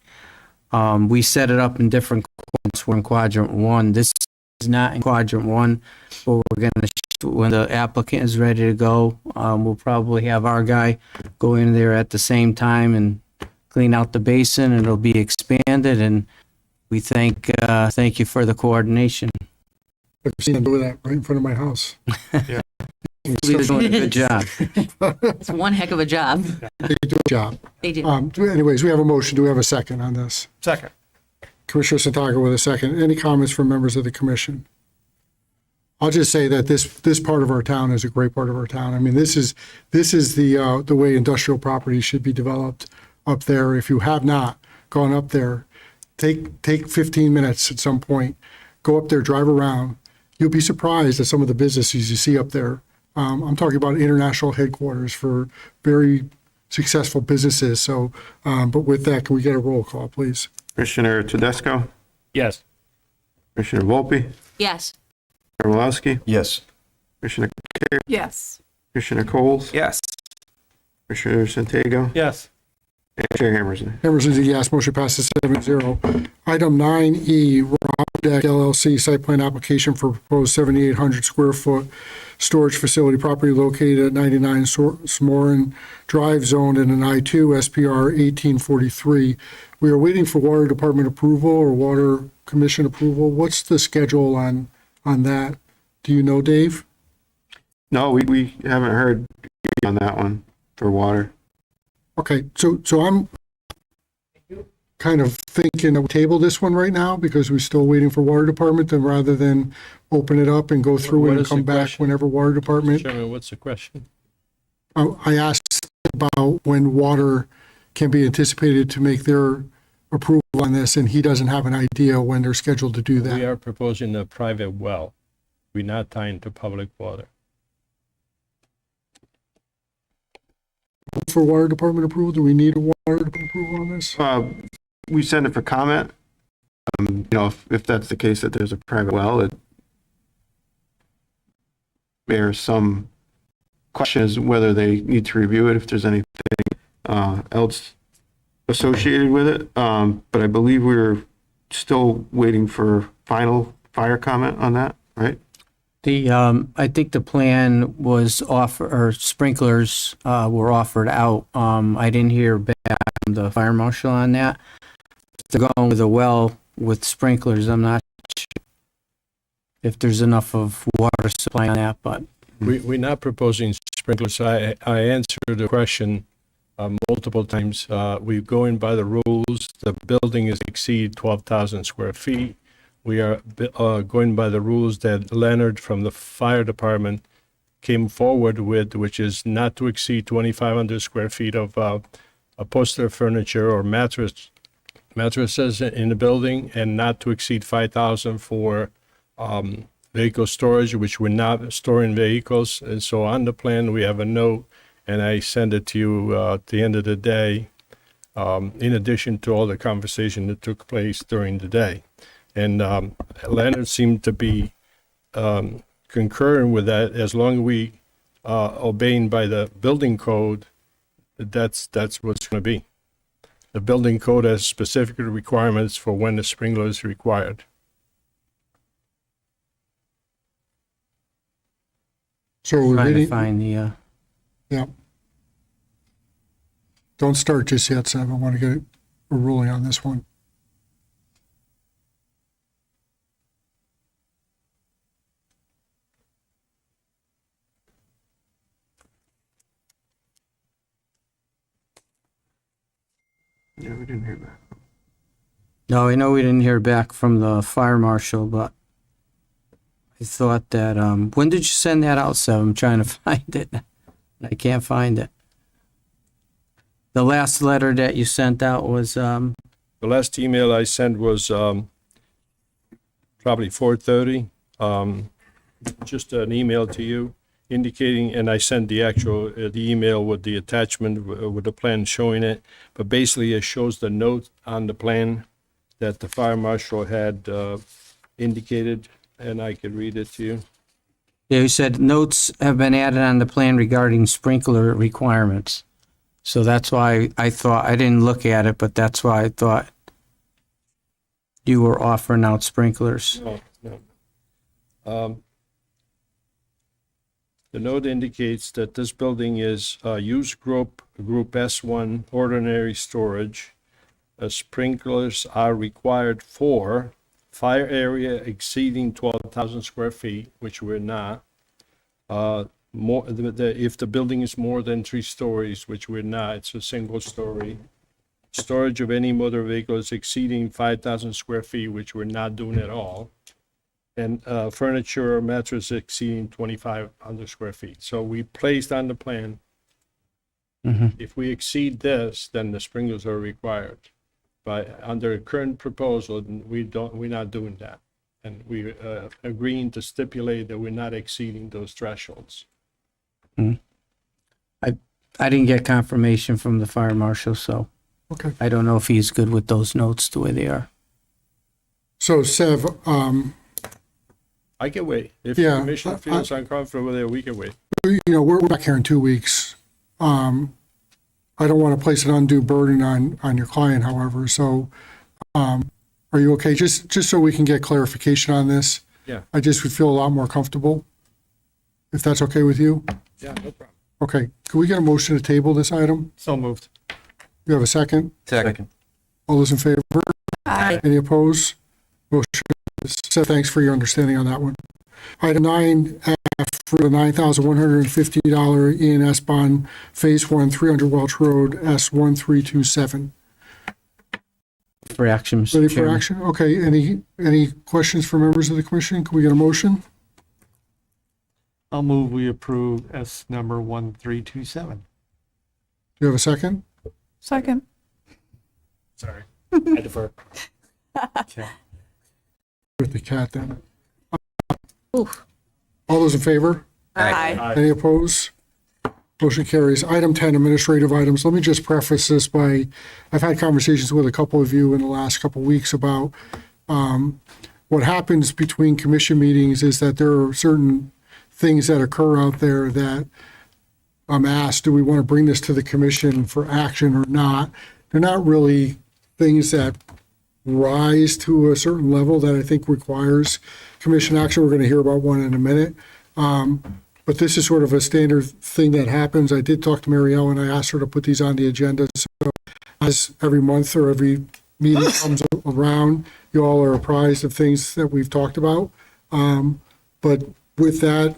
We set it up in different quadrants. We're in quadrant 1. This is not in quadrant 1, but we're going to, when the applicant is ready to go, we'll probably have our guy go in there at the same time and clean out the basin, and it'll be expanded. And we thank you for the coordination. I've seen them do that right in front of my house. They're doing a good job. It's one heck of a job. They do a job. They do. Anyways, we have a motion. Do we have a second on this? Second. Commissioner Santago with a second. Any comments from members of the commission? I'll just say that this part of our town is a great part of our town. I mean, this is the way industrial property should be developed up there. If you have not gone up there, take 15 minutes at some point, go up there, drive around. You'll be surprised at some of the businesses you see up there. I'm talking about international headquarters for very successful businesses. So, but with that, can we get a roll call, please? Commissioner Tedesco, Yes. Commissioner Volpe, Yes. Karolowski, Yes. Commissioner Yes. Commissioner Coles, Yes. Commissioner Santago, Yes. and Chair Hammerson. Emerson's a yes. Motion passes 7-0. Item 9E, Rob Deck LLC site plan application for proposed 7,800 square foot storage facility property located at 99 Smorin Drive, zoned in an I2 SPR 1843. We are waiting for water department approval or water commission approval. What's the schedule on that? Do you know, Dave? No, we haven't heard on that one for water. Okay, so I'm kind of thinking that we table this one right now because we're still waiting for water department, and rather than open it up and go through What it and is the come back question? whenever water department. Chairman, what's the question? I asked about when water can be anticipated to make their approval on this, and he doesn't have an idea when they're scheduled to do We that. are proposing a private well. We're not tying to public water. For water department approval, do we need a water department approval on this? We send it for comment. You know, if that's the case, that there's a private well, it bears some questions whether they need to review it, if there's anything else associated with it. But I believe we're still waiting for final fire comment on that, right? I think the plan was or sprinklers, were offered out. I didn't hear back from the fire marshal on that. If they're going with a well with sprinklers, I'm not sure if there's enough of water supply on that, but We're not proposing sprinklers. I answered the question multiple times. We're going by the rules. The building is exceed 12,000 square feet. We are going by the rules that Leonard from the fire department came forward with, which is not to exceed 2,500 square feet of upholstery furniture or mattresses in the building, and not to exceed 5,000 for vehicle storage, which we're not storing vehicles. And so on the plan, we have a note, and I send it to you at the end of the day, in addition to all the conversation that took place during the day. And Leonard seemed to be concurring with that. As long as we obeying by the building code, that's what's going to be. The building code has specific requirements for when the sprinkler is required. So we're trying to waiting, find the, yeah. Don't start just yet, Sam. I want to get a ruling on this one. Yeah, we didn't hear that. no, I know we didn't hear back from the fire marshal, but I thought that, when did you send that out, Seb? I'm trying to find it. I can't find it. The last letter that you sent out was, The last email I sent was probably 4:30. Just an email to you indicating, and I sent the actual the email with the attachment with the plan showing it. But basically, it shows the note on the plan that the fire marshal had indicated, and I could read it to you. yeah, you said notes have been added on the plan regarding sprinkler requirements. So that's why I thought, I didn't look at it, but that's why I thought you were offering out sprinklers. No. The note indicates that this building is use group S1 ordinary storage. Sprinklers are required for fire area exceeding 12,000 square feet, which we're not. If the building is more than 3 stories, which we're not, it's a single story. Storage of any motor vehicles exceeding 5,000 square feet, which we're not doing at all. And furniture or mattress exceeding 2,500 square feet. So we placed on the plan, if we exceed this, then the sprinklers are required. But under current proposal, we're not doing that. And we agreeing to stipulate that we're not exceeding those thresholds. I didn't get confirmation from the fire marshal, so Okay. I don't know if he's good with those notes the way they are. So Sev, I can wait. If Yeah, the commission feels uncomfortable with it, we can wait. you know, we're back here in 2 weeks. I don't want to place an undue burden on your client, however, so, are you okay? Just so we can get clarification on this. Yeah. I just would feel a lot more comfortable, if that's okay with you. Yeah, no problem. Okay, can we get a motion to table this item? So moved. You have a second? second. All those in favor? Aye. Any opposed? Motion is set. Thanks for your understanding on that one. Item 9F for the $9,150 E&S bond, Phase 1, 300 Welch Road, S1327. For action, Mr. Ready for Chairman. action? Okay, any questions for members of the commission? Can we get a motion? I'll move we approve S number 1327. Do you have a second? Second. Sorry. I defer. With the cat then. Oof. All those in favor? Aye. Any opposed? Motion carries. Item 10, administrative items. Let me just preface this by, I've had conversations with a couple of you in the last couple of weeks about what happens between commission meetings is that there are certain things that occur out there that I'm asked, do we want to bring this to the commission for action or not? They're not really things that rise to a certain level that I think requires commission action. We're going to hear about one in a minute. But this is sort of a standard thing that happens. I did talk to Mary Ellen. I asked her to put these on the agenda. So as every month or every meeting comes around, you all are apprised of things that we've talked about. But with that,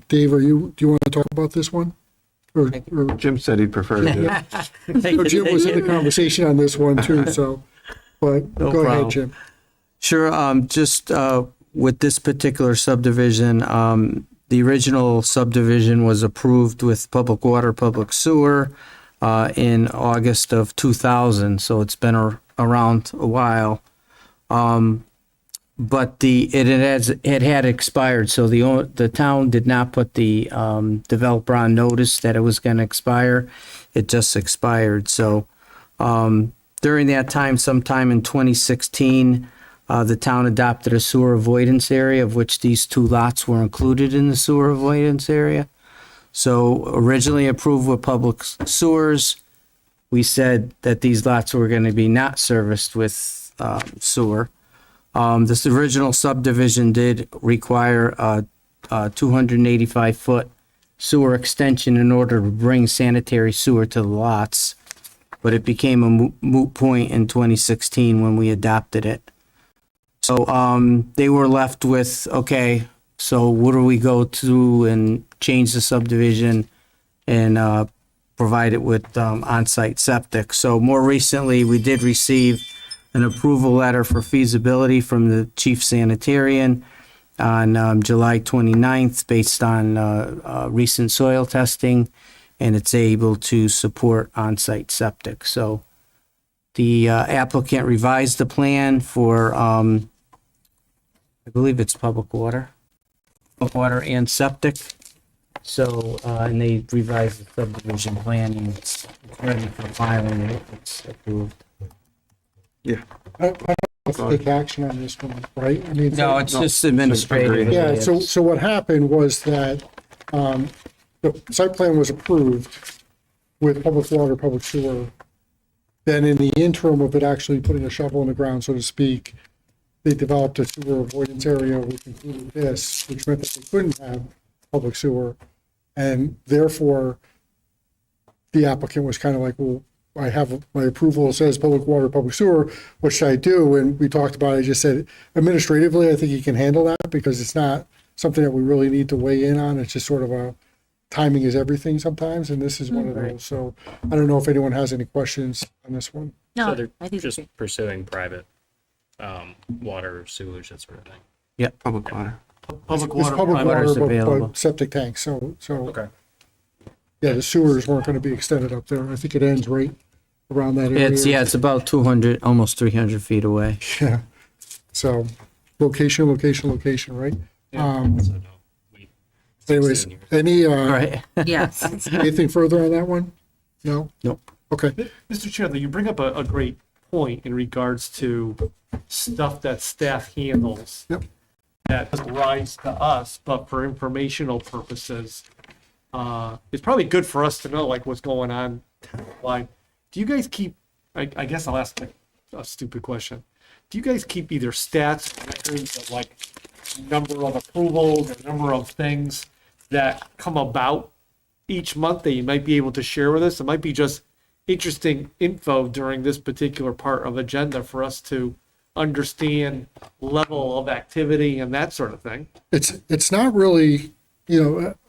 Dave, do you want to talk about this one? Or Jim said he'd prefer to do it. no, Jim was in the conversation on this one too, so, but No go ahead, problem. Jim. Sure. Just with this particular subdivision, the original subdivision was approved with public water, public sewer in August of 2000. So it's been around a while. But it had expired. So the town did not put the developer on notice that it was going to expire. It just expired. So during that time, sometime in 2016, the town adopted a sewer avoidance area, of which these two lots were included in the sewer avoidance area. So originally approved with public sewers, we said that these lots were going to be not serviced with sewer. This original subdivision did require a 285-foot sewer extension in order to bring sanitary sewer to the lots, but it became a moot point in 2016 when we adopted it. So they were left with, okay, so what do we go to and change the subdivision and provide it with on-site septic? So more recently, we did receive an approval letter for feasibility from the chief sanitarian on July 29th based on recent soil testing, and it's able to support on-site septic. So the applicant revised the plan for, I believe it's public water and septic. So, and they revised the subdivision plan and it's ready for filing if it's approved. Yeah. I don't have to take action on this one, right? I mean, No, it's just administrative. yeah, so what happened was that the site plan was approved with public water, public sewer. Then in the interim of it actually putting a shovel in the ground, so to speak, they developed a sewer avoidance area which included this, which meant that they couldn't have public sewer. And therefore, the applicant was kind of like, well, I have my approval, it says public water, public sewer, what should I do? And we talked about it, I just said, administratively, I think you can handle that because it's not something that we really need to weigh in on. It's just sort of a timing is everything sometimes, and this is one of those. So I don't know if anyone has any questions on this one. So No, they're I think just pursuing private water, sewage, that sort of thing. Public water. Public It's water. public water is water, available. but septic tanks, so, Okay. yeah, the sewers weren't going to be extended up there. I think it ends right around that area. It's about 200, almost 300 feet away. Yeah. So location, right? So no, wait. Anyways, 16 years. any, Right. yes. anything further on that one? No? Nope. Okay. Mr. Chair, you bring up a great point in regards to stuff that staff handles. Yep. That doesn't rise to us, but for informational purposes, it's probably good for us to know like what's going on. Like, do you guys keep, I guess I'll ask like a stupid question. Do you guys keep either stats, records of like number of approvals or number of things that come about each month that you might be able to share with us? It might be just interesting info during this particular part of agenda for us to understand level of activity and that sort of thing. It's not really,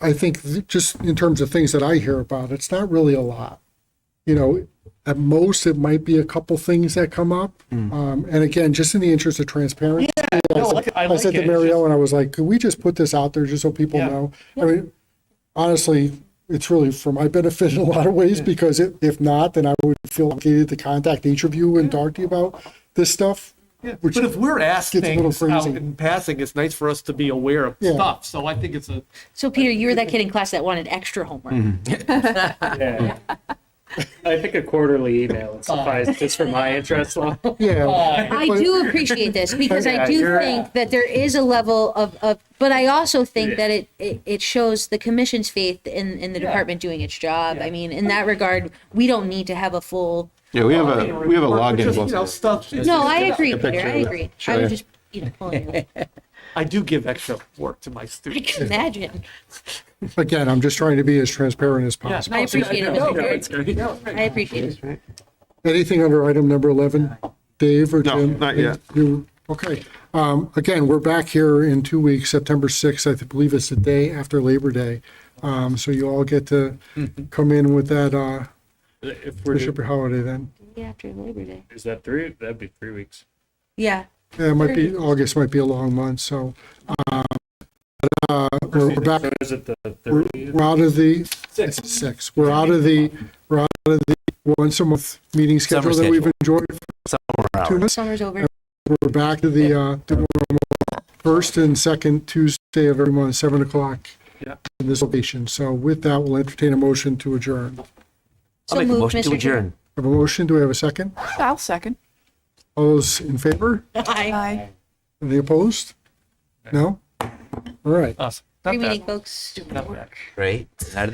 I think just in terms of things that I hear about, it's not really a lot. At most, it might be a couple things that come up. And again, just in the interest of transparency, I said to Mary Ellen, I was like, could we just put this out there just so people Yeah. know? I mean, honestly, it's really for my benefit in a lot of ways, because if not, then I would feel obligated to contact each of you and talk to you about this stuff. Which But if we're asked gets a little things out crazy. in passing, it's nice for us to be aware of Yeah. stuff. So I think it's a, So Peter, you were that kid in class that wanted extra homework. Yeah. I think a quarterly email would suffice just for my interest level. Yeah. I do appreciate this because I Yeah, do you're- think that there is a level of but I also think that it shows the commission's faith in the department doing its job. I mean, in that regard, we don't need to have a full. Yeah, we have a login. just, you book. know, stuff. No, I agree, picture Peter. I of it. agree. Sure, I was yeah. just, pulling it. I do give extra work to my I students. can imagine. Again, I'm just trying to be as transparent as Yeah. possible. I appreciate it, No, Mr. it's great. I appreciate it. Anything under item number 11, Dave or No, Jim? not yet. Okay. Again, we're back here in 2 weeks, September 6th. I believe it's the day after Labor Day. So you all get to come in with that If we're, Bishop holiday then. Yeah, after Labor Day. is that 3? That'd be 3 weeks. Yeah. Yeah, it might be, August might be a long month, so we're back. So is it the We're 30th? we're out of the, it's 6. We're out of the once a month meeting schedule that we've enjoyed for 2 months. Summer's over. We're back to the normal first and second Tuesday of every month, 7 o'clock Yeah. in this location. So with that, we'll entertain a motion to adjourn. So moved, Mr. Chair. Have a motion? Do we have a second? I'll second. All those in favor? Aye. Aye. Any opposed? No? All right. Awesome. Free meeting, folks. Right? Out of